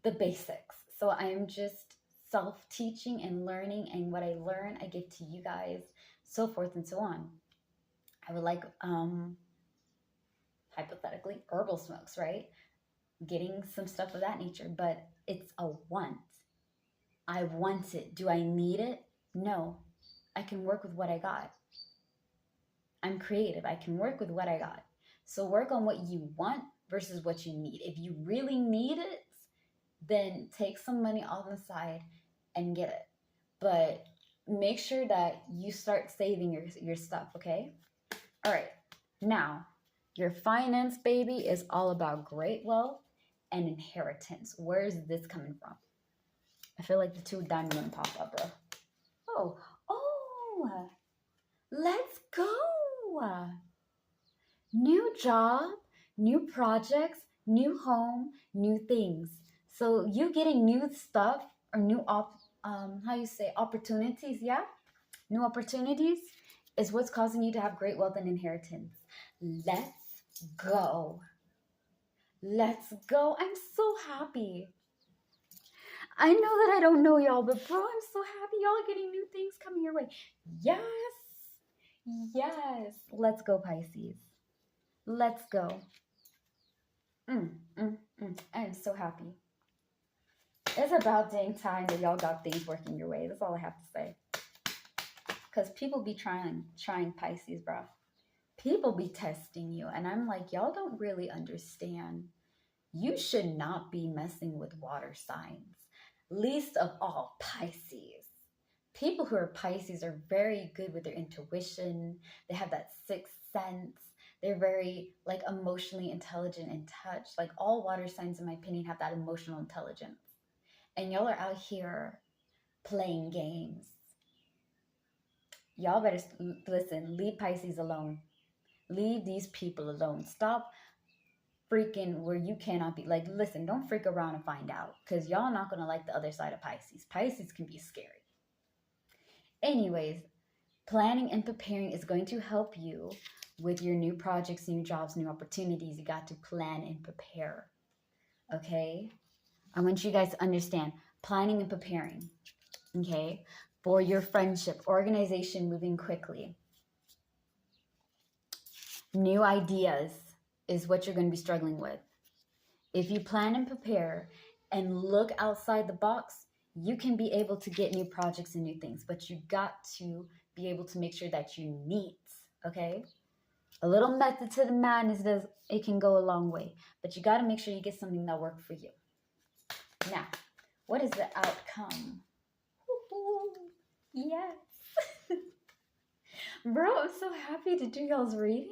the basics. So I'm just self-teaching and learning, and what I learn, I give to you guys, so forth and so on. I would like, hypothetically, herbal smokes, right? Getting some stuff of that nature, but it's a want. I want it. Do I need it? No. I can work with what I got. I'm creative. I can work with what I got. So work on what you want versus what you need. If you really need it, then take some money on the side and get it. But make sure that you start saving your stuff, okay? All right. Now, your finance, baby, is all about great wealth and inheritance. Where is this coming from? I feel like the 2 diamond didn't pop up, bro. Oh, let's go. New job, new projects, new home, new things. So you getting new stuff or new opportunities, yeah? New opportunities is what's causing you to have great wealth and inheritance. Let's go. Let's go. I'm so happy. I know that I don't know y'all, but bro, I'm so happy y'all are getting new things coming your way. Yes. Yes. Let's go, Pisces. Let's go. I am so happy. It's about dang time that y'all got things working your way. That's all I have to say. because people be trying Pisces, bro. People be testing you, and I'm like, y'all don't really understand. You should not be messing with water signs, least of all Pisces. People who are Pisces are very good with their intuition. They have that sixth sense. They're very like emotionally intelligent and touch. Like all water signs, in my opinion, have that emotional intelligence. And y'all are out here playing games. Y'all better listen, leave Pisces alone. Leave these people alone. Stop freaking where you cannot be. Like, listen, don't freak around and find out, because y'all not going to like the other side of Pisces. Pisces can be scary. Anyways, planning and preparing is going to help you with your new projects, new jobs, new opportunities. You got to plan and prepare. Okay? I want you guys to understand planning and preparing. Okay? For your friendship, organization, moving quickly. New ideas is what you're going to be struggling with. If you plan and prepare and look outside the box, you can be able to get new projects and new things, but you got to be able to make sure that you meet, okay? A little method to the madness, it can go a long way, but you got to make sure you get something that works for you. Now, what is the outcome? Yes. Bro, I'm so happy to do y'all's reading.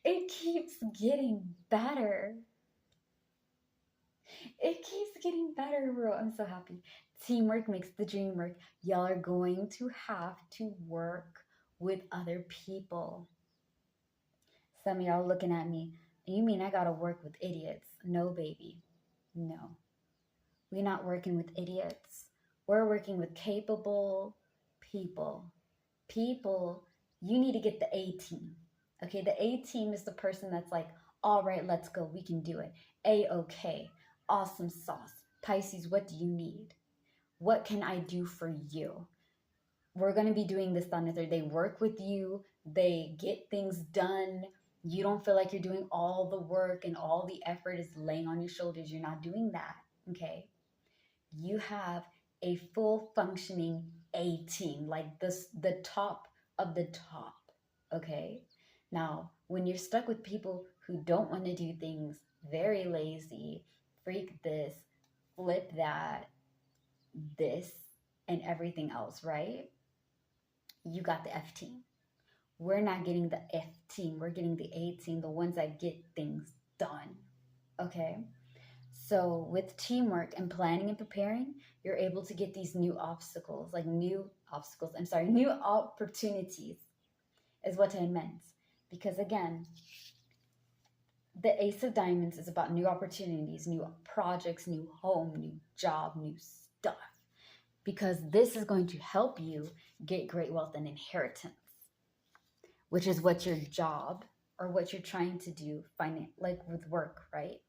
It keeps getting better. It keeps getting better, bro. I'm so happy. Teamwork makes the dream work. Y'all are going to have to work with other people. Some of y'all looking at me, you mean I gotta work with idiots? No, baby. No. We're not working with idiots. We're working with capable people. People, you need to get the A team. Okay, the A team is the person that's like, all right, let's go. We can do it. A-okay. Awesome sauce. Pisces, what do you need? What can I do for you? We're going to be doing this on the third. They work with you. They get things done. You don't feel like you're doing all the work and all the effort is laying on your shoulders. You're not doing that, okay? You have a full functioning A team, like this, the top of the top, okay? Now, when you're stuck with people who don't want to do things, very lazy, freak this, flip that, this, and everything else, right? You got the F team. We're not getting the F team. We're getting the A team, the ones that get things done, okay? So with teamwork and planning and preparing, you're able to get these new new opportunities is what I meant. Because again, the Ace of Diamonds is about new opportunities, new projects, new home, new job, new stuff. Because this is going to help you get great wealth and inheritance, which is what your job or what you're trying to do, like with work, right?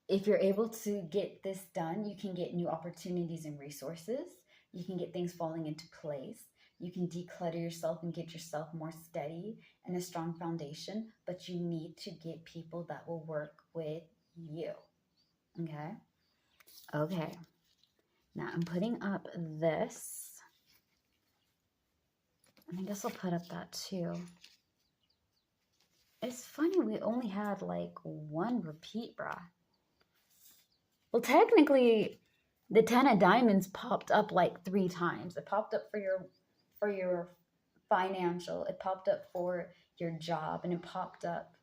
If you're able to get this done, you can get new opportunities and resources. You can get things falling into place. You can declutter yourself and get yourself more steady and a strong foundation, but you need to get people that will work with you. Okay? Okay. Now I'm putting up this. And I guess I'll put up that too. It's funny we only had like one repeat, brah. Well, technically, the 10 of diamonds popped up like 3 times. It popped up for your financial. It popped up for your job, and it popped up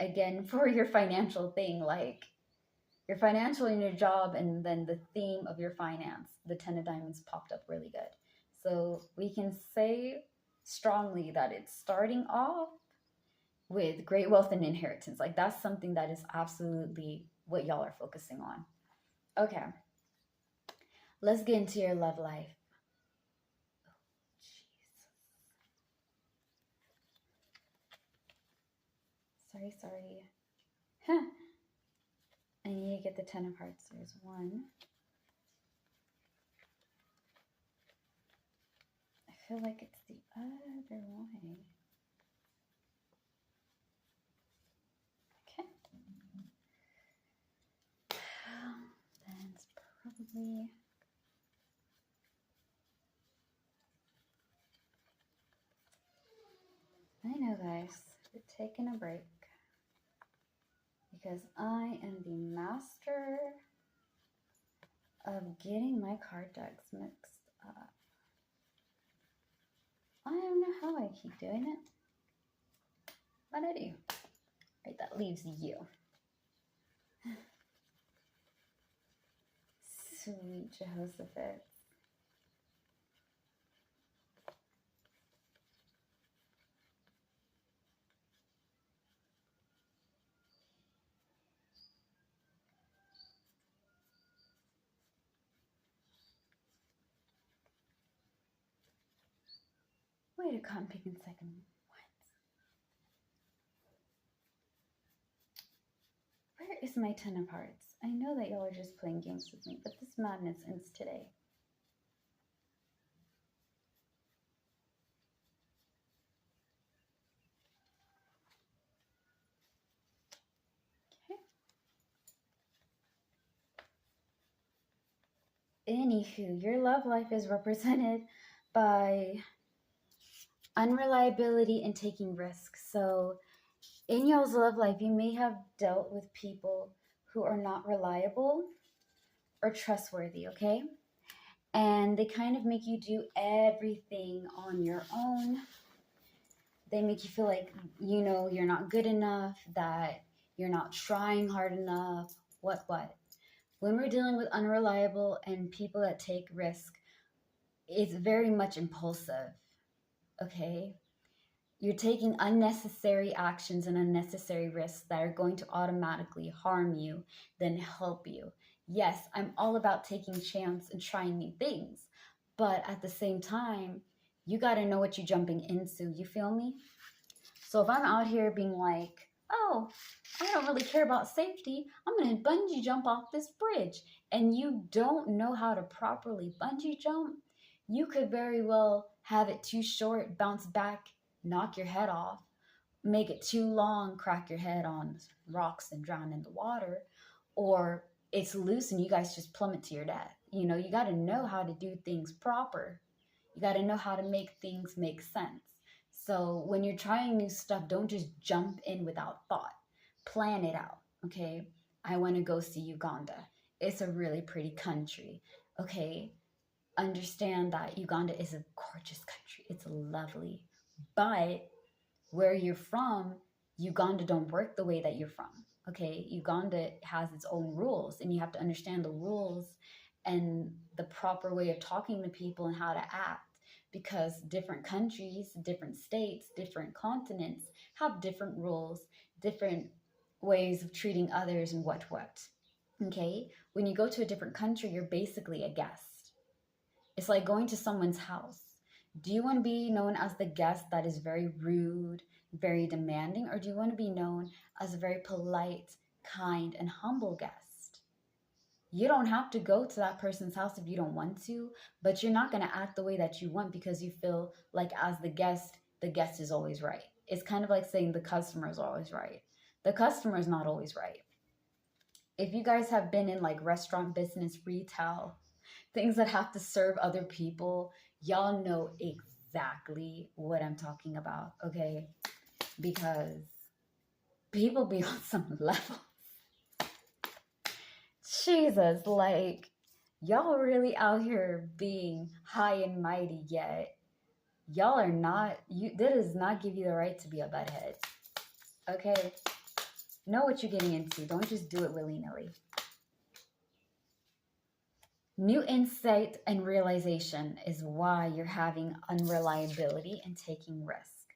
again for your financial thing, like your financial and your job, and then the theme of your finance. The 10 of diamonds popped up really good. So we can say strongly that it's starting off with great wealth and inheritance. Like that's something that is absolutely what y'all are focusing on. Okay. Let's get into your love life. Oh, jeez. Sorry. Huh. I need to get the 10 of hearts. There's 1. I feel like it's the other way. Okay. Then it's probably... know, guys, we're taking a break because I am the master of getting my card decks mixed up. I don't know how I keep doing it, but I do. Right, that leaves you. Sweet Jehoshaphat. Wait a cotton picking second. Where is my 10 of hearts? I know that y'all are just playing games with me, but this madness ends today. Okay. Anywho, your love life is represented by unreliability and taking risks. So in y'all's love life, you may have dealt with people who are not reliable or trustworthy, okay? And they kind of make you do everything on your own. They make you feel like, you know, you're not good enough, that you're not trying hard enough, what. When we're dealing with unreliable and people that take risk, it's very much impulsive, okay? You're taking unnecessary actions and unnecessary risks that are going to automatically harm you than help you. Yes, I'm all about taking chance and trying new things, but at the same time, you got to know what you're jumping into. You feel me? So if I'm out here being like, oh, I don't really care about safety, I'm going to bungee jump off this bridge, and you don't know how to properly bungee jump, you could very well have it too short, bounce back, knock your head off, make it too long, crack your head on rocks and drown in the water, or it's loose and you guys just plummet to your death. You know, you got to know how to do things proper. You got to know how to make things make sense. So when you're trying new stuff, don't just jump in without thought. Plan it out, okay? I want to go see Uganda. It's a really pretty country, okay? Understand that Uganda is a gorgeous country. It's lovely. But where you're from, Uganda don't work the way that you're from, okay? Uganda has its own rules, and you have to understand the rules and the proper way of talking to people and how to act, because different countries, different states, different continents have different rules, different ways of treating others and what, okay? When you go to a different country, you're basically a guest. It's like going to someone's house. Do you want to be known as the guest that is very rude, very demanding, or do you want to be known as a very polite, kind, and humble guest? You don't have to go to that person's house if you don't want to, but you're not going to act the way that you want because you feel like as the guest is always right. It's kind of like saying the customer is always right. The customer is not always right. If you guys have been in like restaurant business, retail, things that have to serve other people, y'all know exactly what I'm talking about, okay? Because people be on some level. Jesus, like, y'all really out here being high and mighty, yet y'all are not, that does not give you the right to be a butthead, okay? Know what you're getting into. Don't just do it willy-nilly. New insight and realization is why you're having unreliability and taking risk.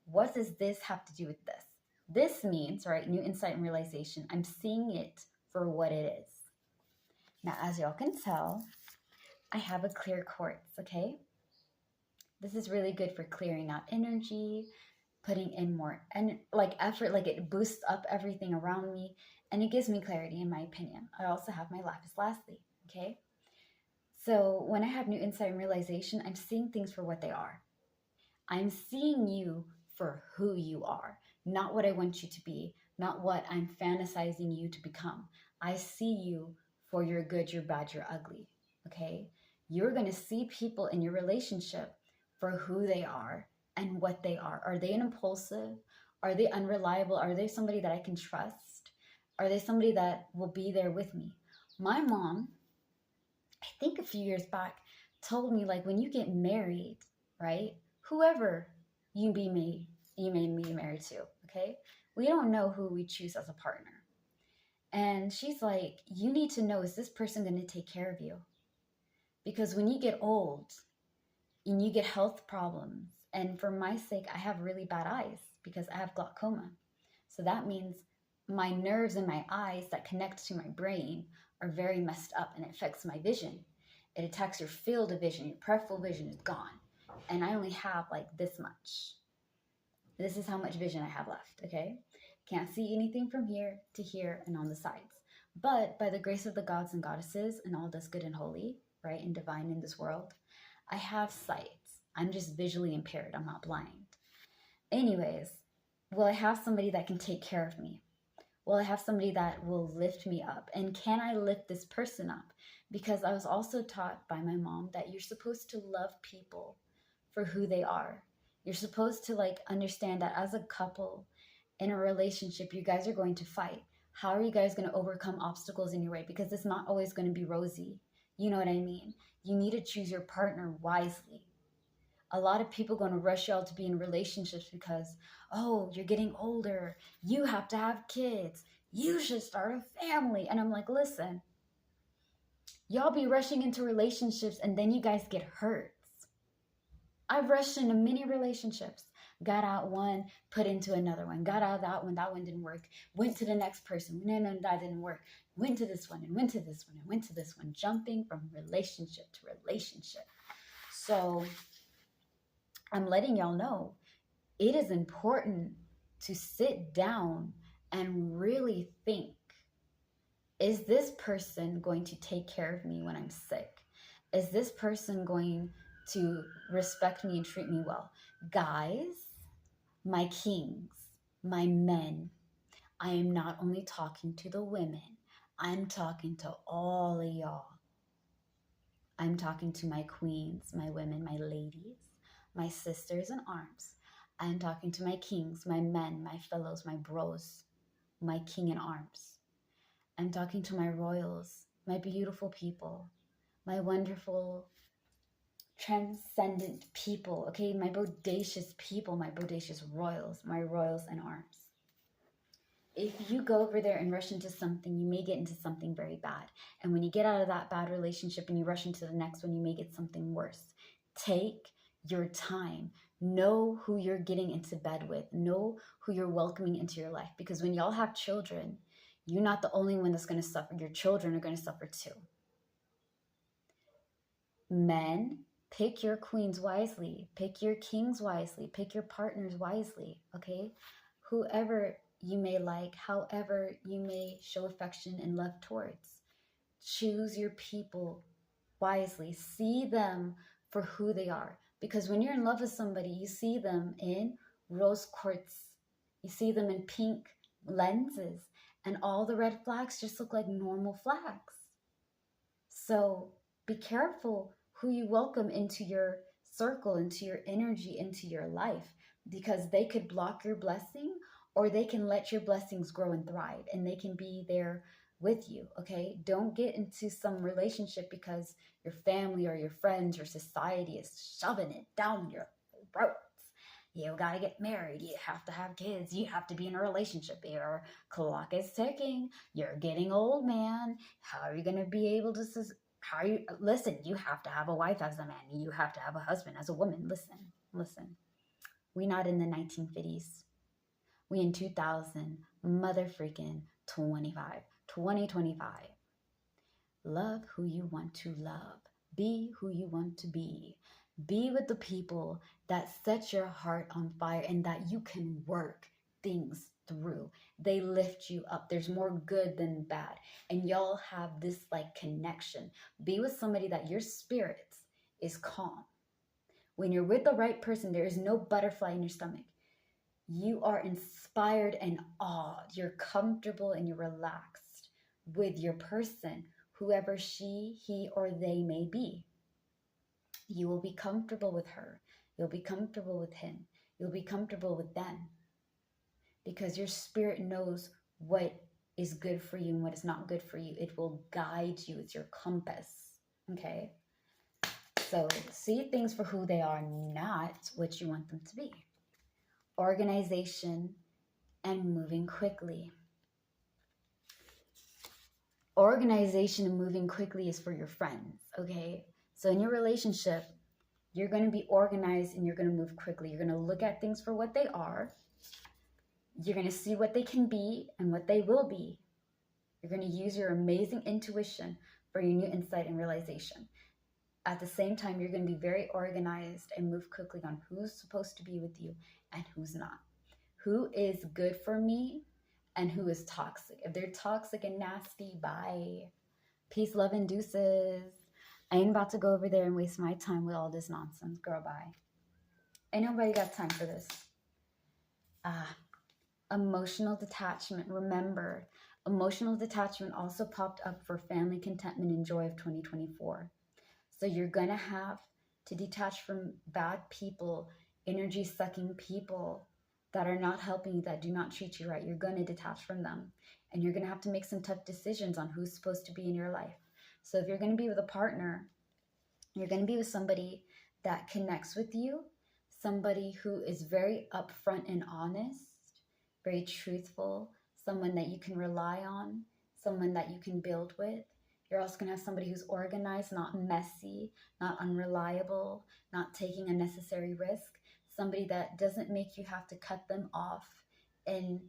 What does this have to do with this? This means, right, new insight and realization, I'm seeing it for what it is. Now, as y'all can tell, I have a clear quartz, okay? This is really good for clearing out energy, putting in more effort, like it boosts up everything around me, and it gives me clarity, in my opinion. I also have my lapis lazuli, okay? So when I have new insight and realization, I'm seeing things for what they are. I'm seeing you for who you are, not what I want you to be, not what I'm fantasizing you to become. I see you for your good, your bad, your ugly, okay? You're going to see people in your relationship for who they are and what they are. Are they an impulsive? Are they unreliable? Are they somebody that I can trust? Are they somebody that will be there with me? My mom, I think a few years back, told me like when you get married, right? Whoever you may be married to, okay? We don't know who we choose as a partner. And she's like, you need to know, is this person going to take care of you? Because when you get old and you get health problems, and for my sake, I have really bad eyes because I have glaucoma. So that means my nerves in my eyes that connect to my brain are very messed up and it affects my vision. It attacks your field of vision, your peripheral vision is gone. And I only have like this much. This is how much vision I have left, okay? Can't see anything from here to here and on the sides. But by the grace of the gods and goddesses and all that's good and holy, right, and divine in this world, I have sight. I'm just visually impaired. I'm not blind. Anyways, will I have somebody that can take care of me? Will I have somebody that will lift me up? And can I lift this person up? Because I was also taught by my mom that you're supposed to love people for who they are. You're supposed to like understand that as a couple in a relationship, you guys are going to fight. How are you guys going to overcome obstacles in your way? Because it's not always going to be rosy. You know what I mean? You need to choose your partner wisely. A lot of people going to rush y'all to be in relationships because, oh, you're getting older. You have to have kids. You should start a family. And I'm like, listen, y'all be rushing into relationships and then you guys get hurt. I've rushed into many relationships, got out one, put into another one, got out of that one didn't work, went to the next person, no, that didn't work, went to this one and went to this one and went to this one, jumping from relationship to relationship. So I'm letting y'all know it is important to sit down and really think, is this person going to take care of me when I'm sick? Is this person going to respect me and treat me well? Guys, my kings, my men, I am not only talking to the women, I'm talking to all of y'all. I'm talking to my queens, my women, my ladies, my sisters in arms. I'm talking to my kings, my men, my fellows, my bros, my king in arms. I'm talking to my royals, my beautiful people, my wonderful, transcendent people, okay? My bodacious people, my bodacious royals, my royals in arms. If you go over there and rush into something, you may get into something very bad. And when you get out of that bad relationship and you rush into the next one, you may get something worse. Take your time. Know who you're getting into bed with. Know who you're welcoming into your life. Because when y'all have children, you're not the only one that's going to suffer. Your children are going to suffer too. Men, pick your queens wisely. Pick your kings wisely. Pick your partners wisely, okay? Whoever you may like, however you may show affection and love towards. Choose your people wisely. See them for who they are. Because when you're in love with somebody, you see them in rose quartz. You see them in pink lenses. And all the red flags just look like normal flags. So be careful who you welcome into your circle, into your energy, into your life. Because they could block your blessing, or they can let your blessings grow and thrive, and they can be there with you, okay? Don't get into some relationship because your family or your friends or society is shoving it down your throats. You gotta get married, you have to have kids, you have to be in a relationship. Your clock is ticking, you're getting old, man. How are you gonna be able to, listen, you have to have a wife as a man, you have to have a husband as a woman. Listen. We not in the 1950s. We in 2000, mother freaking 2025. Love who you want to love. Be who you want to be. Be with the people that set your heart on fire and that you can work things through. They lift you up. There's more good than bad. And y'all have this like connection. Be with somebody that your spirit is calm. When you're with the right person, there is no butterfly in your stomach. You are inspired and awed. You're comfortable and you're relaxed with your person, whoever she, he, or they may be. You will be comfortable with her. You'll be comfortable with him. You'll be comfortable with them. Because your spirit knows what is good for you and what is not good for you. It will guide you. It's your compass. Okay? So see things for who they are, not what you want them to be. Organization and moving quickly. Organization and moving quickly is for your friends, okay? So in your relationship, you're going to be organized and you're going to move quickly. You're going to look at things for what they are. You're going to see what they can be and what they will be. You're going to use your amazing intuition for your new insight and realization. At the same time, you're going to be very organized and move quickly on who's supposed to be with you and who's not. Who is good for me and who is toxic. If they're toxic and nasty, bye. Peace, love, and deuces. I ain't about to go over there and waste my time with all this nonsense. Girl, bye. Ain't nobody got time for this. Emotional detachment. Remember, emotional detachment also popped up for family contentment and joy of 2024. So you're going to have to detach from bad people, energy-sucking people that are not helping you, that do not treat you right. You're going to detach from them. And you're going to have to make some tough decisions on who's supposed to be in your life. So if you're going to be with a partner, you're going to be with somebody that connects with you, somebody who is very upfront and honest, very truthful, someone that you can rely on, someone that you can build with. You're also going to have somebody who's organized, not messy, not unreliable, not taking unnecessary risk, somebody that doesn't make you have to cut them off and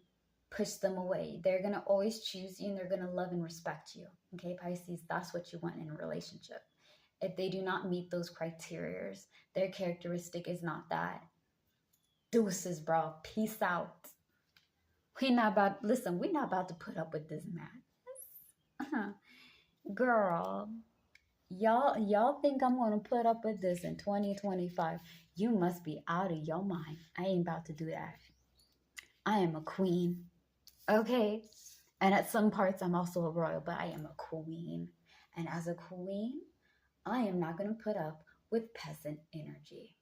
push them away. They're going to always choose you and they're going to love and respect you. Okay, Pisces, that's what you want in a relationship. If they do not meet those criteria, their characteristic is not that. Deuces, bro. Peace out. We're not about to put up with this madness. Girl, y'all think I'm gonna put up with this in 2025? You must be out of your mind. I ain't about to do that. I am a queen, okay? And at some parts, I'm also a royal, but I am a queen. And as a queen, I am not gonna put up with peasant energy.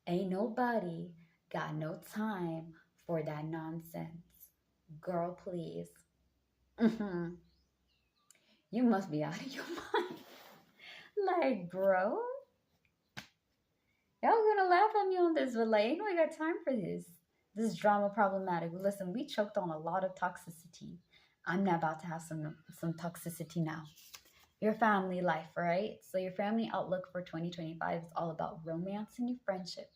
Ain't nobody got no time for that nonsense. Girl, please. You must be out of your mind. Like, bro, y'all gonna laugh at me on this, but like, ain't nobody got time for this. This is drama problematic. Listen, we choked on a lot of toxicity. I'm not about to have some toxicity now. Your family life, right? So your family outlook for 2025 is all about romance and new friendship,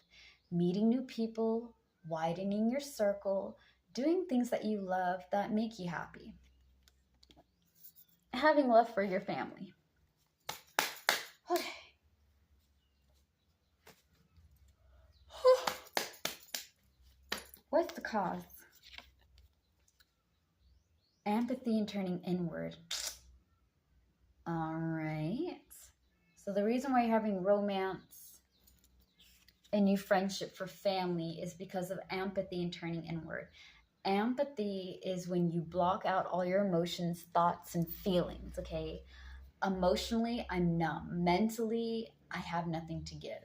meeting new people, widening your circle, doing things that you love that make you happy. Having love for your family. Okay. What's the cause? Empathy and turning inward. All right. So the reason why you're having romance and new friendship for family is because of empathy and turning inward. Empathy is when you block out all your emotions, thoughts, and feelings, okay? Emotionally, I'm numb. Mentally, I have nothing to give.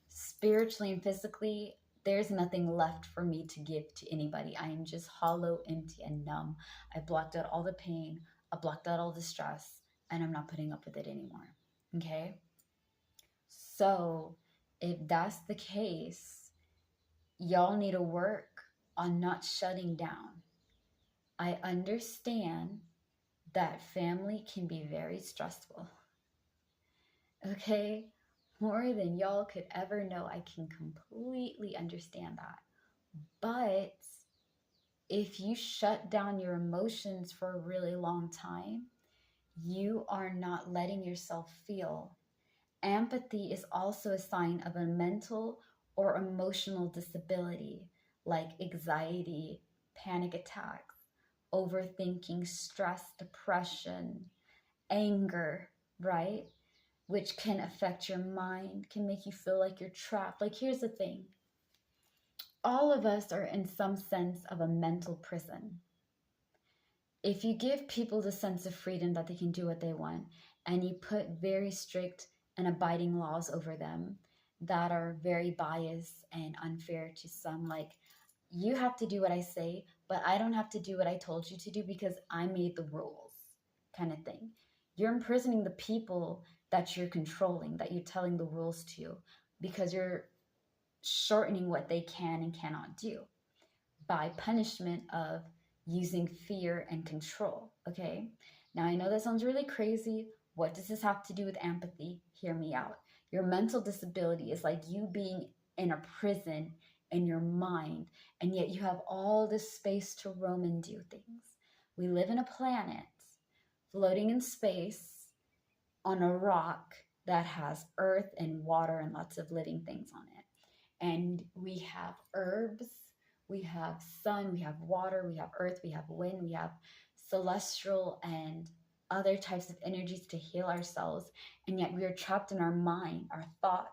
Spiritually and physically, there's nothing left for me to give to anybody. I am just hollow, empty, and numb. I blocked out all the pain. I blocked out all the stress, and I'm not putting up with it anymore, okay? So if that's the case, y'all need to work on not shutting down. I understand that family can be very stressful. Okay? More than y'all could ever know. I can completely understand that. But if you shut down your emotions for a really long time, you are not letting yourself feel. Empathy is also a sign of a mental or emotional disability, like anxiety, panic attacks, overthinking, stress, depression, anger, right? Which can affect your mind, can make you feel like you're trapped. Like, here's the thing. All of us are in some sense of a mental prison. If you give people the sense of freedom that they can do what they want, and you put very strict and abiding laws over them, that are very biased and unfair to some. Like, you have to do what I say, but I don't have to do what I told you to do because I made the rules, kind of thing. You're imprisoning the people that you're controlling, that you're telling the rules to, because you're shortening what they can and cannot do by punishment of using fear and control. Okay. Now, I know that sounds really crazy. What does this have to do with empathy? Hear me out. Your mental disability is like you being in a prison in your mind, and yet you have all this space to roam and do things. We live in a planet floating in space on a rock that has earth and water and lots of living things on it. And we have herbs, we have sun, we have water, we have earth, we have wind, we have celestial and other types of energies to heal ourselves. And yet we are trapped in our mind, our thoughts,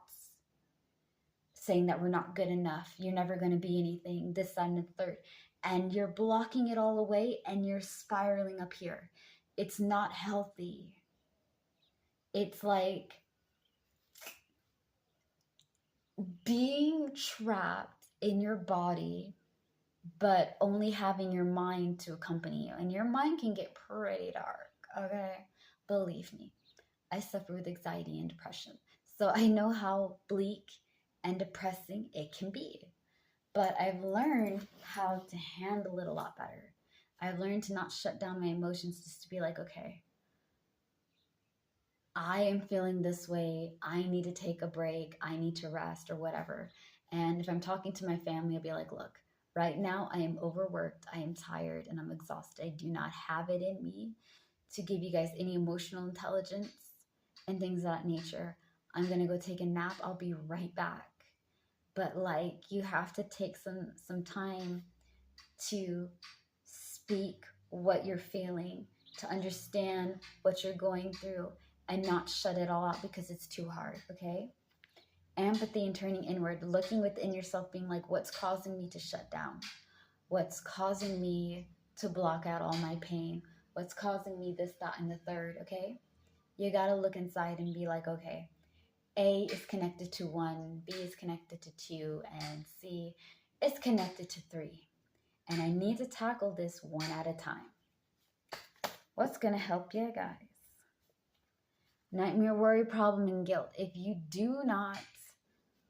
saying that we're not good enough, you're never going to be anything, this, that, and the third. And you're blocking it all away and you're spiraling up here. It's not healthy. It's like being trapped in your body, but only having your mind to accompany you. And your mind can get pretty dark, okay? Believe me, I suffer with anxiety and depression. So I know how bleak and depressing it can be. But I've learned how to handle it a lot better. I've learned to not shut down my emotions, just to be like, okay, I am feeling this way. I need to take a break. I need to rest or whatever. And if I'm talking to my family, I'll be like, look, right now I am overworked. I am tired and I'm exhausted. I do not have it in me to give you guys any emotional intelligence and things of that nature. I'm going to go take a nap. I'll be right back. But like, you have to take some time to speak what you're feeling, to understand what you're going through, and not shut it all out because it's too hard, okay? Empathy and turning inward, looking within yourself, being like, what's causing me to shut down? What's causing me to block out all my pain? What's causing me this, that, and the third, okay? You gotta look inside and be like, okay, A is connected to 1, B is connected to 2, and C is connected to 3. And I need to tackle this one at a time. What's gonna help you guys? Nightmare, worry, problem, and guilt. If you do not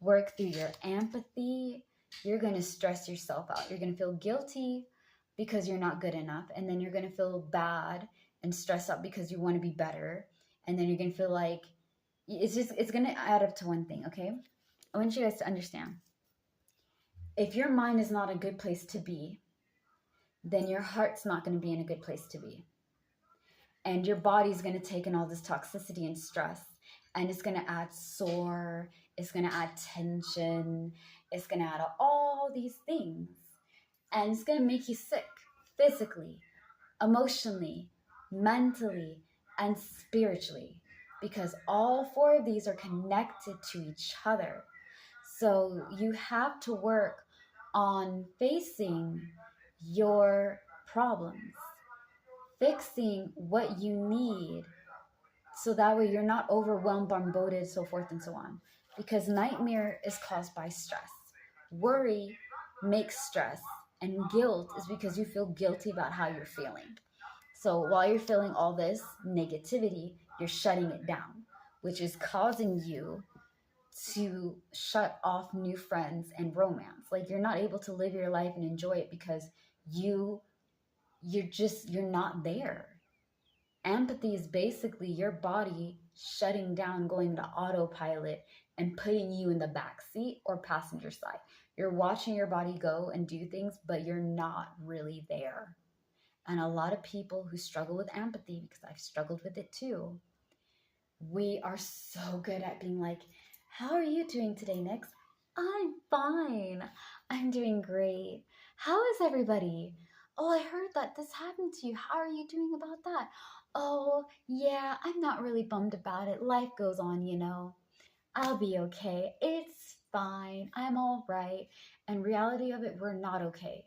work through your empathy, you're going to stress yourself out. You're going to feel guilty because you're not good enough. And then you're going to feel bad and stressed out because you want to be better. And then you're going to feel like it's going to add up to one thing, okay? I want you guys to understand. If your mind is not a good place to be, then your heart's not going to be in a good place to be. And your body's going to take in all this toxicity and stress, and it's going to add sore, it's going to add tension, it's going to add all these things, and it's going to make you sick physically, emotionally, mentally, and spiritually, because all 4 of these are connected to each other. So you have to work on facing your problems, fixing what you need, so that way you're not overwhelmed, bombarded, so forth and so on. Because nightmare is caused by stress. Worry makes stress, and guilt is because you feel guilty about how you're feeling. So while you're feeling all this negativity, you're shutting it down, which is causing you to shut off new friends and romance. Like, you're not able to live your life and enjoy it because you're not there. Empathy is basically your body shutting down, going to autopilot, and putting you in the back seat or passenger side. You're watching your body go and do things, but you're not really there. And a lot of people who struggle with empathy, because I've struggled with it too, we are so good at being like, how are you doing today, Nix? I'm fine. I'm doing great. How is everybody? Oh, I heard that this happened to you. How are you doing about that? Oh, yeah, I'm not really bummed about it. Life goes on, you know. I'll be okay. It's fine. I'm all right. And reality of it, we're not okay.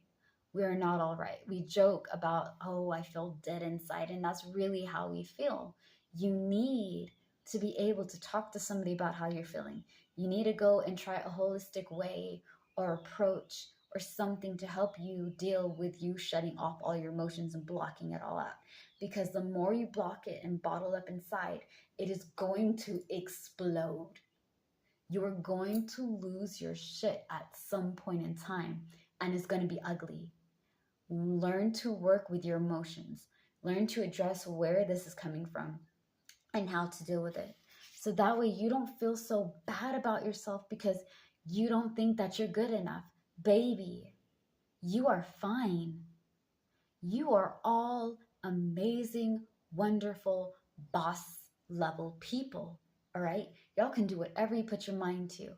We're not all right. We joke about, oh, I feel dead inside. And that's really how we feel. You need to be able to talk to somebody about how you're feeling. You need to go and try a holistic way or approach or something to help you deal with you shutting off all your emotions and blocking it all out. Because the more you block it and bottle up inside, it is going to explode. You're going to lose your shit at some point in time, and it's going to be ugly. Learn to work with your emotions. Learn to address where this is coming from and how to deal with it. So that way you don't feel so bad about yourself because you don't think that you're good enough. Baby, you are fine. You are all amazing, wonderful, boss level people. All right? Y'all can do whatever you put your mind to.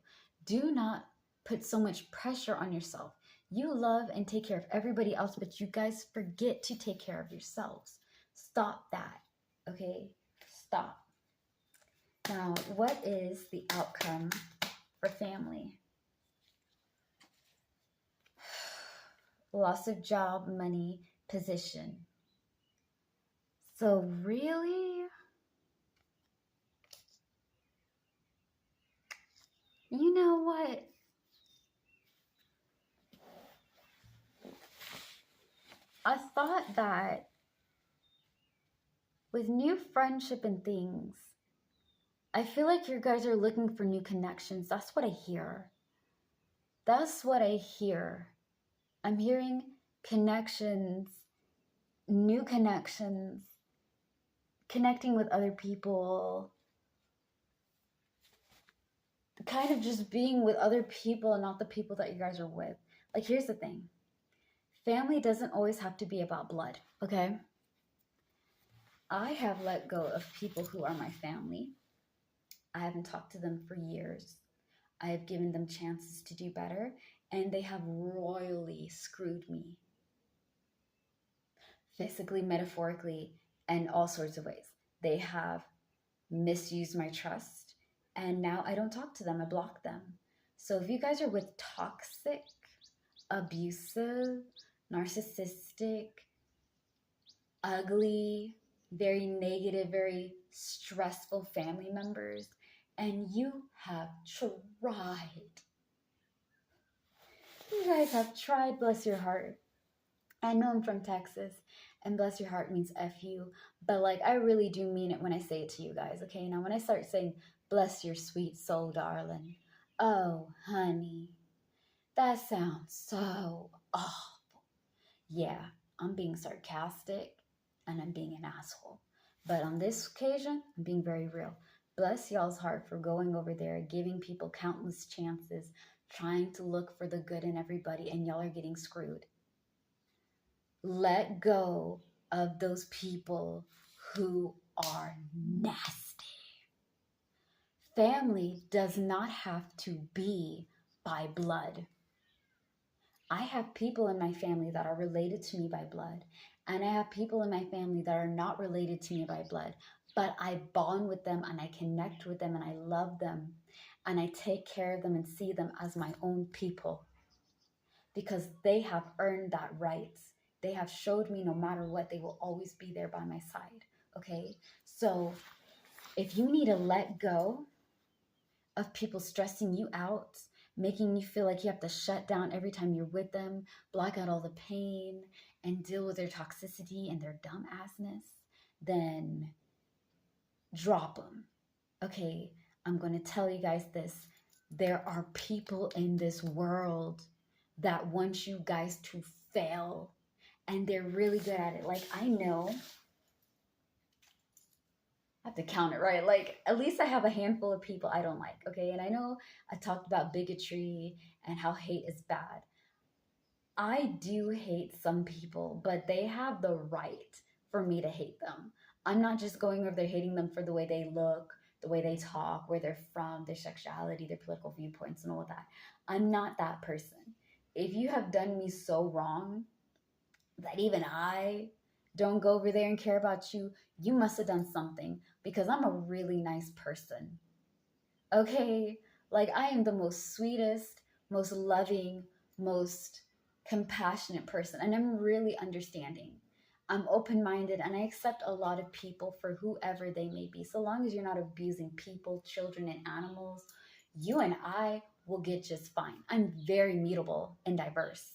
Do not put so much pressure on yourself. You love and take care of everybody else, but you guys forget to take care of yourselves. Stop that. Okay? Stop. Now, what is the outcome for family? Loss of job, money, position. So really, you know what? I thought that with new friendship and things, I feel like you guys are looking for new connections. That's what I hear. That's what I hear. I'm hearing connections, new connections, connecting with other people, kind of just being with other people and not the people that you guys are with. Like, here's the thing. Family doesn't always have to be about blood, okay? I have let go of people who are my family. I haven't talked to them for years. I have given them chances to do better, and they have royally screwed me. Physically, metaphorically, and all sorts of ways. They have misused my trust, and now I don't talk to them. I block them. So if you guys are with toxic, abusive, narcissistic, ugly, very negative, very stressful family members, and you have tried. You guys have tried, bless your heart. I know I'm from Texas, and bless your heart means F you, but like I really do mean it when I say it to you guys, okay? Now when I start saying, bless your sweet soul, darling, oh, honey, that sounds so awful. Yeah, I'm being sarcastic and I'm being an asshole. But on this occasion, I'm being very real. Bless y'all's heart for going over there, giving people countless chances, trying to look for the good in everybody, and y'all are getting screwed. Let go of those people who are nasty. Family does not have to be by blood. I have people in my family that are related to me by blood, and I have people in my family that are not related to me by blood, but I bond with them and I connect with them and I love them and I take care of them and see them as my own people because they have earned that right. They have showed me no matter what, they will always be there by my side, okay? So if you need to let go of people stressing you out, making you feel like you have to shut down every time you're with them, block out all the pain, and deal with their toxicity and their dumb assness, then drop them. Okay, I'm going to tell you guys this. There are people in this world that want you guys to fail, and they're really good at it. Like, I know, I have to count it right. Like, at least I have a handful of people I don't like, okay? And I know I talked about bigotry and how hate is bad. I do hate some people, but they have the right for me to hate them. I'm not just going over there hating them for the way they look, the way they talk, where they're from, their sexuality, their political viewpoints, and all of that. I'm not that person. If you have done me so wrong that even I don't go over there and care about you, you must have done something because I'm a really nice person. Okay? Like, I am the most sweetest, most loving, most compassionate person, and I'm really understanding. I'm open-minded and I accept a lot of people for whoever they may be. So long as you're not abusing people, children, and animals, you and I will get just fine. I'm very mutable and diverse.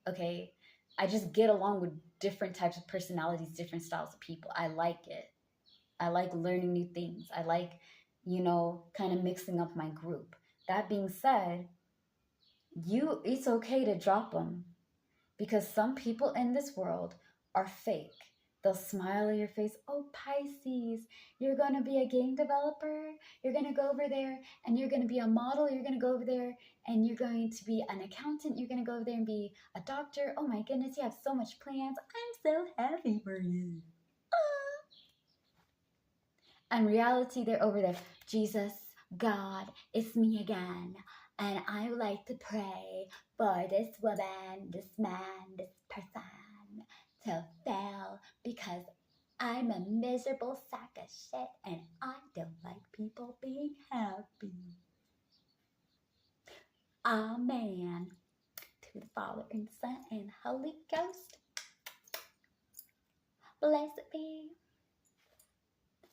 Okay. I just get along with different types of personalities, different styles of people. I like it. I like learning new things. I like, kind of mixing up my group. That being said, it's okay to drop them because some people in this world are fake. They'll smile at your face. Oh, Pisces, you're going to be a game developer. You're going to go over there and you're going to be a model. You're going to go over there and you're going to be an accountant. You're going to go over there and be a doctor. Oh my goodness, you have so much plans. I'm so happy for you. And reality, they're over there. Jesus, God, it's me again. And I would like to pray for this woman, this man, this person to fail because I'm a miserable sack of shit and I don't like people being happy. Amen. To the Father and the Son and the Holy Ghost. Blessed be.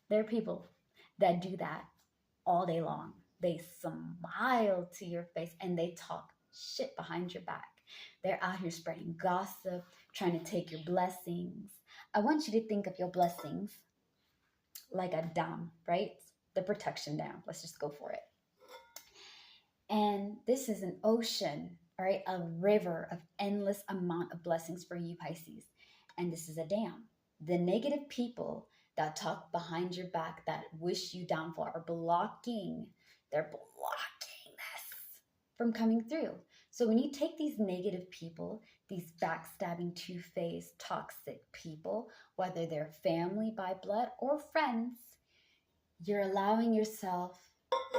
There are people that do that all day long. They smile to your face and they talk shit behind your back. They're out here spreading gossip, trying to take your blessings. I want you to think of your blessings like a dam, right? The protection dam. Let's just go for it. And this is an ocean, all right? A river of endless amount of blessings for you, Pisces. And this is a dam. The negative people that talk behind your back, that wish you downfall, are blocking. They're blocking this from coming through. So when you take these negative people, these backstabbing, two-faced, toxic people, whether they're family by blood or friends, you're allowing yourself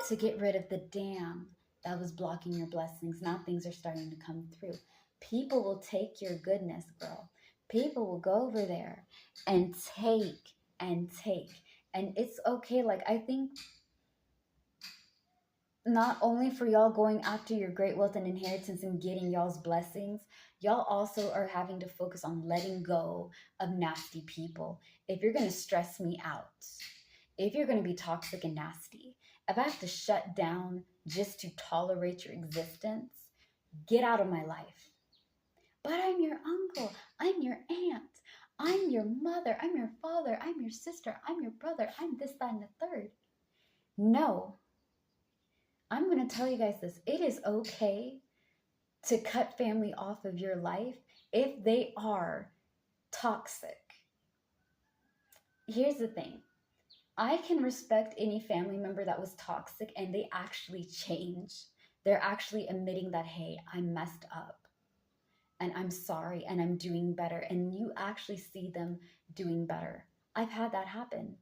to get rid of the dam that was blocking your blessings. Now things are starting to come through. People will take your goodness, girl. People will go over there and take and take. And it's okay. Like, I think not only for y'all going after your great wealth and inheritance and getting y'all's blessings, y'all also are having to focus on letting go of nasty people. If you're going to stress me out, if you're going to be toxic and nasty, if I have to shut down just to tolerate your existence, get out of my life. But I'm your uncle, I'm your aunt, I'm your mother, I'm your father, I'm your sister, I'm your brother, I'm this, that, and the third. No. I'm going to tell you guys this. It is okay to cut family off of your life if they are toxic. Here's the thing. I can respect any family member that was toxic and they actually change. They're actually admitting that, hey, I messed up and I'm sorry and I'm doing better. And you actually see them doing better. I've had that happen.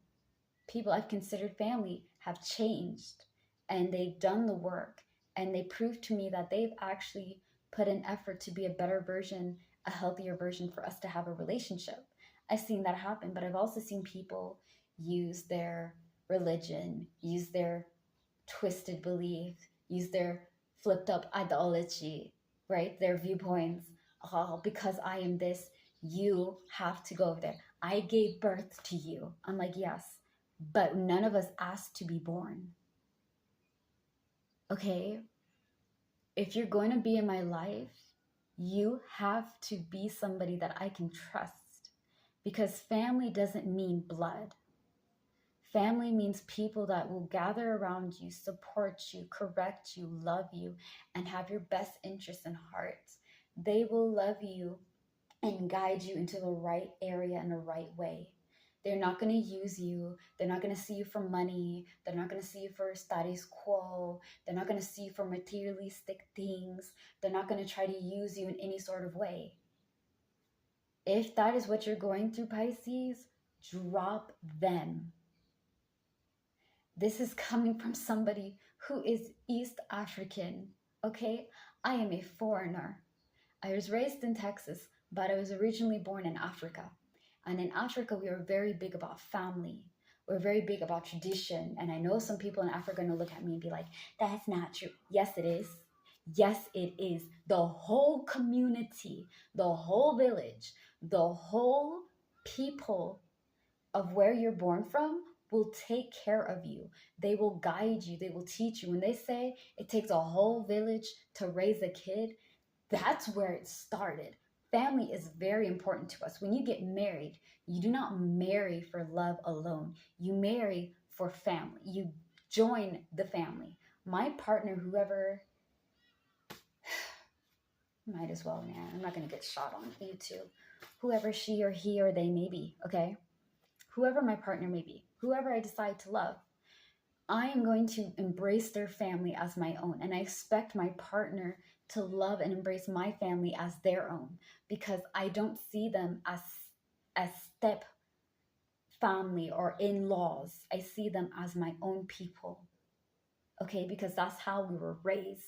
People I've considered family have changed and they've done the work and they proved to me that they've actually put an effort to be a better version, a healthier version for us to have a relationship. I've seen that happen, but I've also seen people use their religion, use their twisted belief, use their flipped up ideology, right? Their viewpoints. Oh, because I am this, you have to go over there. I gave birth to you. I'm like, yes, but none of us asked to be born. Okay? If you're going to be in my life, you have to be somebody that I can trust, because family doesn't mean blood. Family means people that will gather around you, support you, correct you, love you, and have your best interests in heart. They will love you and guide you into the right area in the right way. They're not going to use you. They're not going to see you for money. They're not going to see you for status quo. They're not going to see you for materialistic things. They're not going to try to use you in any sort of way. If that is what you're going through, Pisces, drop them. This is coming from somebody who is East African, okay? I am a foreigner. I was raised in Texas, but I was originally born in Africa. And in Africa, we are very big about family. We're very big about tradition. And I know some people in Africa are going to look at me and be like, that's not true. Yes, it is. Yes, it is. The whole community, the whole village, the whole people of where you're born from will take care of you. They will guide you. They will teach you. When they say it takes a whole village to raise a kid, that's where it started. Family is very important to us. When you get married, you do not marry for love alone. You marry for family. You join the family. My partner, whoever, might as well, man. I'm not going to get shot on YouTube. Whoever she or he or they may be, okay? Whoever my partner may be, whoever I decide to love, I am going to embrace their family as my own. And I expect my partner to love and embrace my family as their own, because I don't see them as step family or in-laws. I see them as my own people, okay? Because that's how we were raised.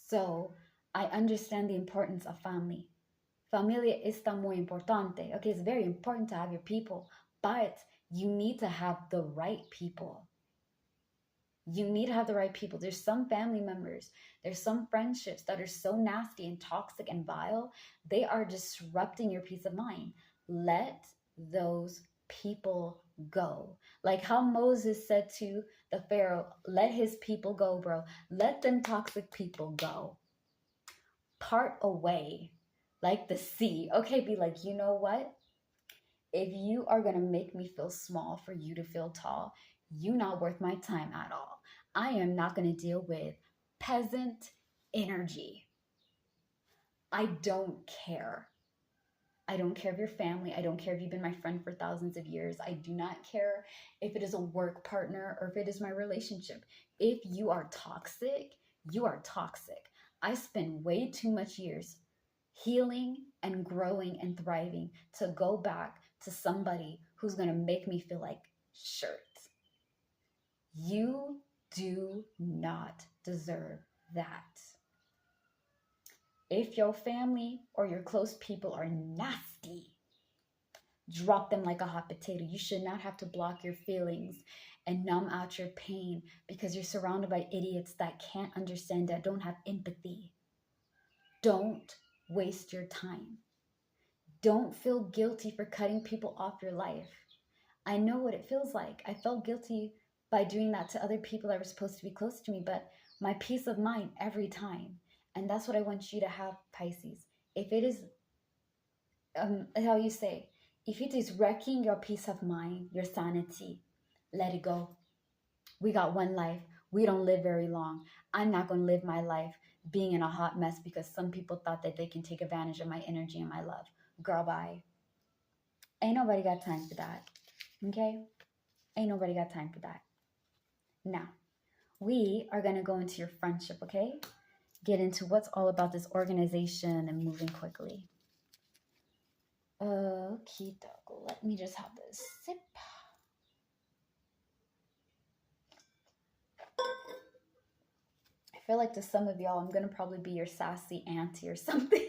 So I understand the importance of family. Familia está muy importante. Okay, it's very important to have your people, but you need to have the right people. You need to have the right people. There's some family members, there's some friendships that are so nasty and toxic and vile, they are disrupting your peace of mind. Let those people go. Like how Moses said to the Pharaoh, let his people go, bro. Let them toxic people go. Part away like the sea. Okay, be like, you know what? If you are going to make me feel small for you to feel tall, you're not worth my time at all. I am not going to deal with peasant energy. I don't care. I don't care if you're family. I don't care if you've been my friend for thousands of years. I do not care if it is a work partner or if it is my relationship. If you are toxic, you are toxic. I spend way too much years healing and growing and thriving to go back to somebody who's going to make me feel like shirt. You do not deserve that. If your family or your close people are nasty, drop them like a hot potato. You should not have to block your feelings and numb out your pain because you're surrounded by idiots that can't understand, that don't have empathy. Don't waste your time. Don't feel guilty for cutting people off your life. I know what it feels like. I felt guilty by doing that to other people that were supposed to be close to me, but my peace of mind every time. And that's what I want you to have, Pisces. If it is, how you say, if it is wrecking your peace of mind, your sanity, let it go. We got one life. We don't live very long. I'm not going to live my life being in a hot mess because some people thought that they can take advantage of my energy and my love. Girl, bye. Ain't nobody got time for that. Okay? Ain't nobody got time for that. Now, we are going to go into your friendship, okay? Get into what's all about this organization and moving quickly. Okie doke. Let me just have this sip. I feel like to some of y'all, I'm going to probably be your sassy auntie or something.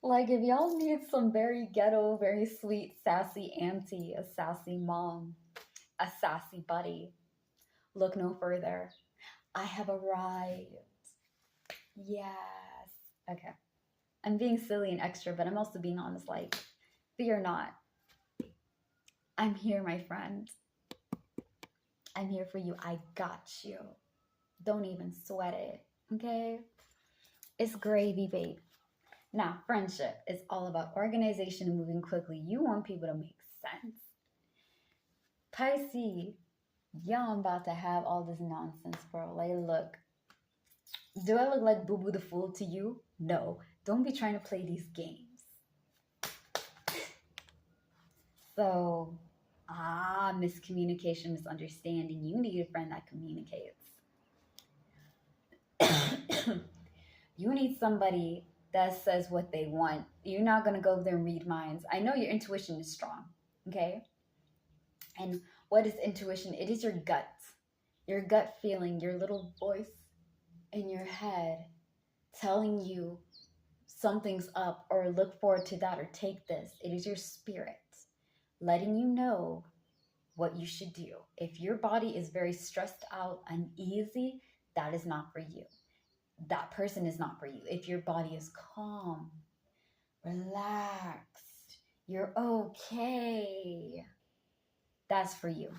Like if y'all need some very ghetto, very sweet, sassy auntie, a sassy mom, a sassy buddy, look no further. I have arrived. Yes. Okay. I'm being silly and extra, but I'm also being honest. Like, fear not. I'm here, my friend. I'm here for you. I got you. Don't even sweat it. Okay? It's gravy, babe. Now, friendship is all about organization and moving quickly. You want people to make sense. Pisces, y'all, I'm about to have all this nonsense, bro. Like, look. Do I look like Boo Boo the Fool to you? No. Don't be trying to play these games. So, miscommunication, misunderstanding. You need a friend that communicates. You need somebody that says what they want. You're not going to go there and read minds. I know your intuition is strong, okay? And what is intuition? It is your gut feeling, your little voice in your head telling you something's up or look forward to that or take this. It is your spirit letting you know what you should do. If your body is very stressed out, uneasy, that is not for you. That person is not for you. If your body is calm, relaxed, You're okay. That's for you.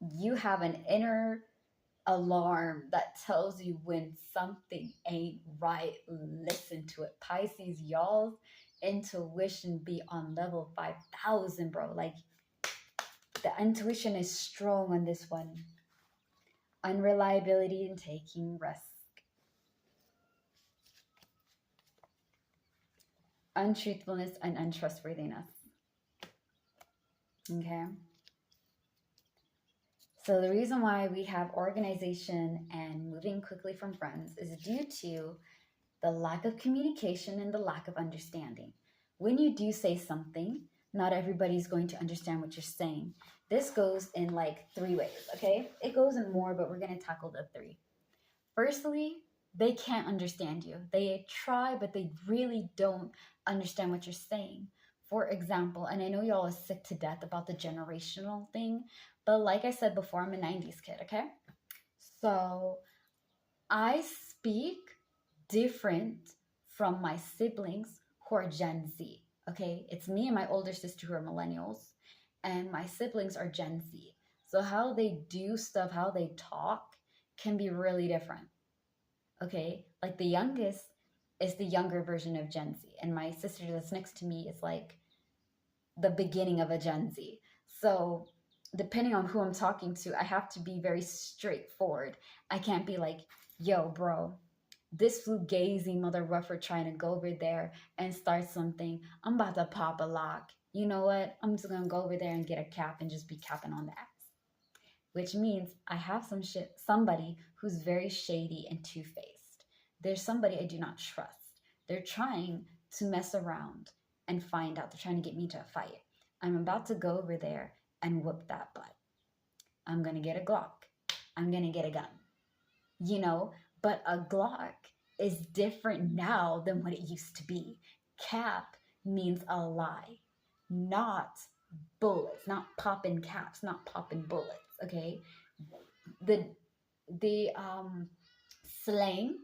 You have an inner alarm that tells you when something ain't right. Listen to it. Pisces, y'all's intuition be on level 5,000, bro. Like, the intuition is strong on this one. Unreliability and taking risk. Untruthfulness and untrustworthiness. Okay. So the reason why we have organization and moving quickly from friends is due to the lack of communication and the lack of understanding. When you do say something, not everybody's going to understand what you're saying. This goes in like 3 ways, okay? It goes in more, but we're going to tackle the 3. Firstly, they can't understand you. They try, but they really don't understand what you're saying. For example, and I know y'all are sick to death about the generational thing, but like I said before, I'm a 90s kid, okay? So I speak different from my siblings who are Gen Z, okay? It's me and my older sister who are millennials, and my siblings are Gen Z. So how they do stuff, how they talk can be really different, okay? Like the youngest is the younger version of Gen Z, and my sister that's next to me is like the beginning of a Gen Z. So depending on who I'm talking to, I have to be very straightforward. I can't be like, yo, bro, this fugazi mother ruffer trying to go over there and start something. I'm about to pop a lock. You know what? I'm just gonna go over there and get a cap and just be capping on the ass. Which means I have somebody who's very shady and two-faced. There's somebody I do not trust. They're trying to mess around and find out. They're trying to get me to a fight. I'm about to go over there and whoop that butt. I'm gonna get a Glock. I'm gonna get a gun. You know, but a Glock is different now than what it used to be. Cap means a lie, not bullets, not popping caps, not popping bullets. Okay, the slang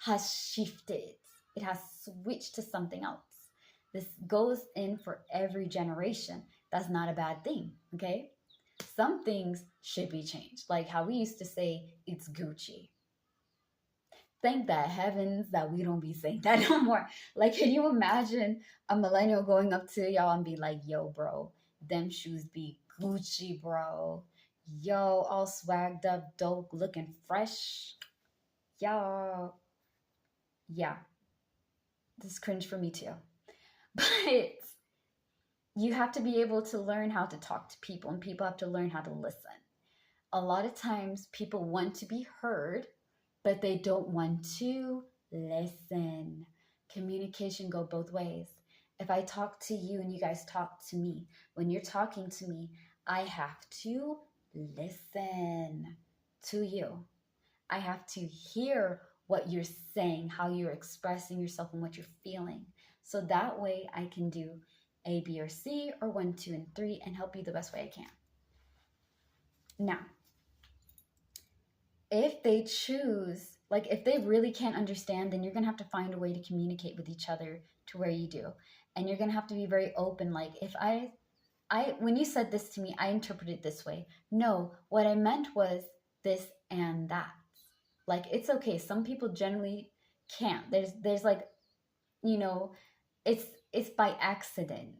has shifted. It has switched to something else. This goes in for every generation. That's not a bad thing. Okay, some things should be changed, like how we used to say it's Gucci. Thank the heavens that we don't be saying that no more. Like, can you imagine a millennial going up to y'all and be like, yo, bro, them shoes be Gucci, bro. Yo, all swagged up, dope, looking fresh. Yo, yeah, this is cringe for me too. But you have to be able to learn how to talk to people, and people have to learn how to listen. A lot of times people want to be heard, but they don't want to listen. Communication go both ways. If I talk to you and you guys talk to me, when you're talking to me, I have to listen to you. I have to hear what you're saying, how you're expressing yourself, and what you're feeling. So that way I can do A, B, or C, or 1, 2, and 3, and help you the best way I can. Now, if they choose, like if they really can't understand, then you're going to have to find a way to communicate with each other to where you do. And you're going to have to be very open. Like if when you said this to me, I interpreted it this way. No, what I meant was this and that. Like, it's okay. Some people generally can't. There's like, you know, it's by accident.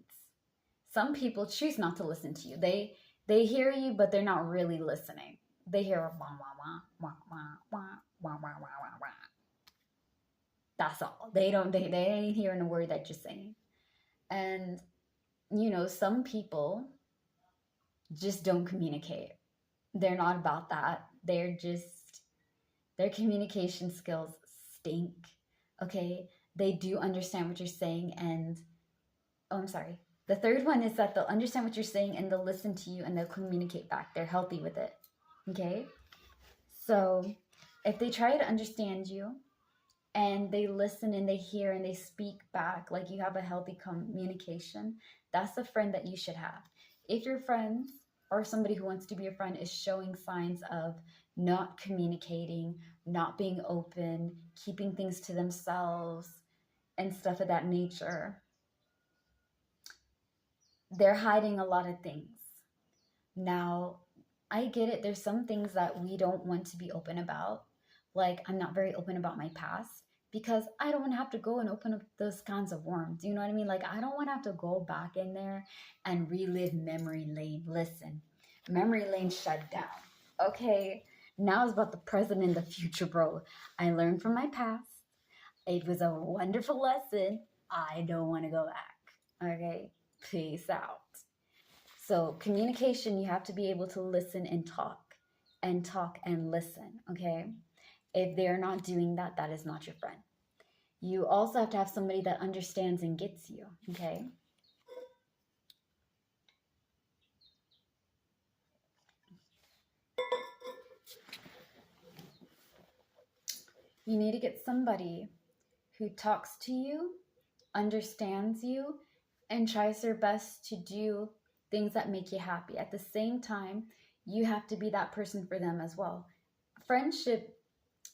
Some people choose not to listen to you. They hear you, but they're not really listening. They hear wah wah wah wah wah wah wah wah wah wah wah. That's all. They ain't hearing a word that you're saying. And you know, some people just don't communicate. They're not about that. Their communication skills stink. Okay? They do understand what you're saying, and oh, I'm sorry. The third one is that they'll understand what you're saying and they'll listen to you and they'll communicate back. They're healthy with it. Okay? So if they try to understand you and they listen and they hear and they speak back, like you have a healthy communication, that's the friend that you should have. If your friends or somebody who wants to be a friend is showing signs of not communicating, not being open, keeping things to themselves, and stuff of that nature, they're hiding a lot of things. Now, I get it. There's some things that we don't want to be open about. Like, I'm not very open about my past because I don't want to have to go and open up those kinds of worms. You know what I mean? Like, I don't want to have to go back in there and relive memory lane. Listen, memory lane shut down. Okay. Now it's about the present and the future, bro. I learned from my past. It was a wonderful lesson. I don't want to go back. Okay. Peace out. So, communication, you have to be able to listen and talk and listen, okay? If they're not doing that, that is not your friend. You also have to have somebody that understands and gets you, okay? You need to get somebody who talks to you, understands you, and tries their best to do things that make you happy. At the same time, you have to be that person for them as well. Friendship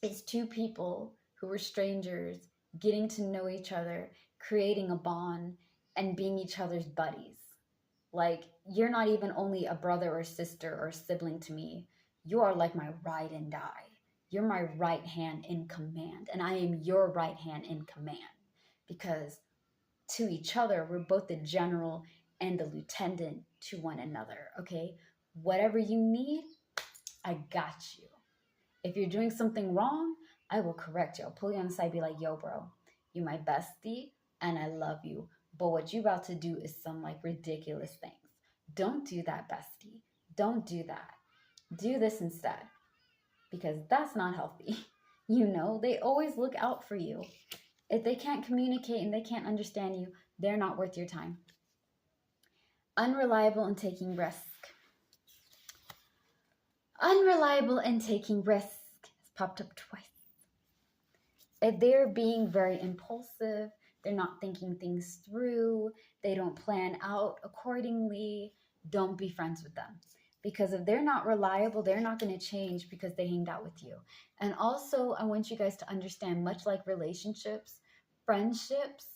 is two people who are strangers getting to know each other, creating a bond, and being each other's buddies. Like, you're not even only a brother or sister or sibling to me. You are like my ride and die. You're my right hand in command, and I am your right hand in command because to each other, we're both the general and the lieutenant to one another, okay? Whatever you need, I got you. If you're doing something wrong, I will correct you. I'll pull you on the side, be like, yo, bro, you my bestie, and I love you. But what you about to do is some like ridiculous things. Don't do that, bestie. Don't do that. Do this instead. Because that's not healthy. You know, they always look out for you. If they can't communicate and they can't understand you, they're not worth your time. Unreliable and taking risk. Unreliable and taking risk has popped up twice. If they're being very impulsive, they're not thinking things through, they don't plan out accordingly, don't be friends with them. Because if they're not reliable, they're not going to change because they hanged out with you. And also, I want you guys to understand, much like relationships, friendships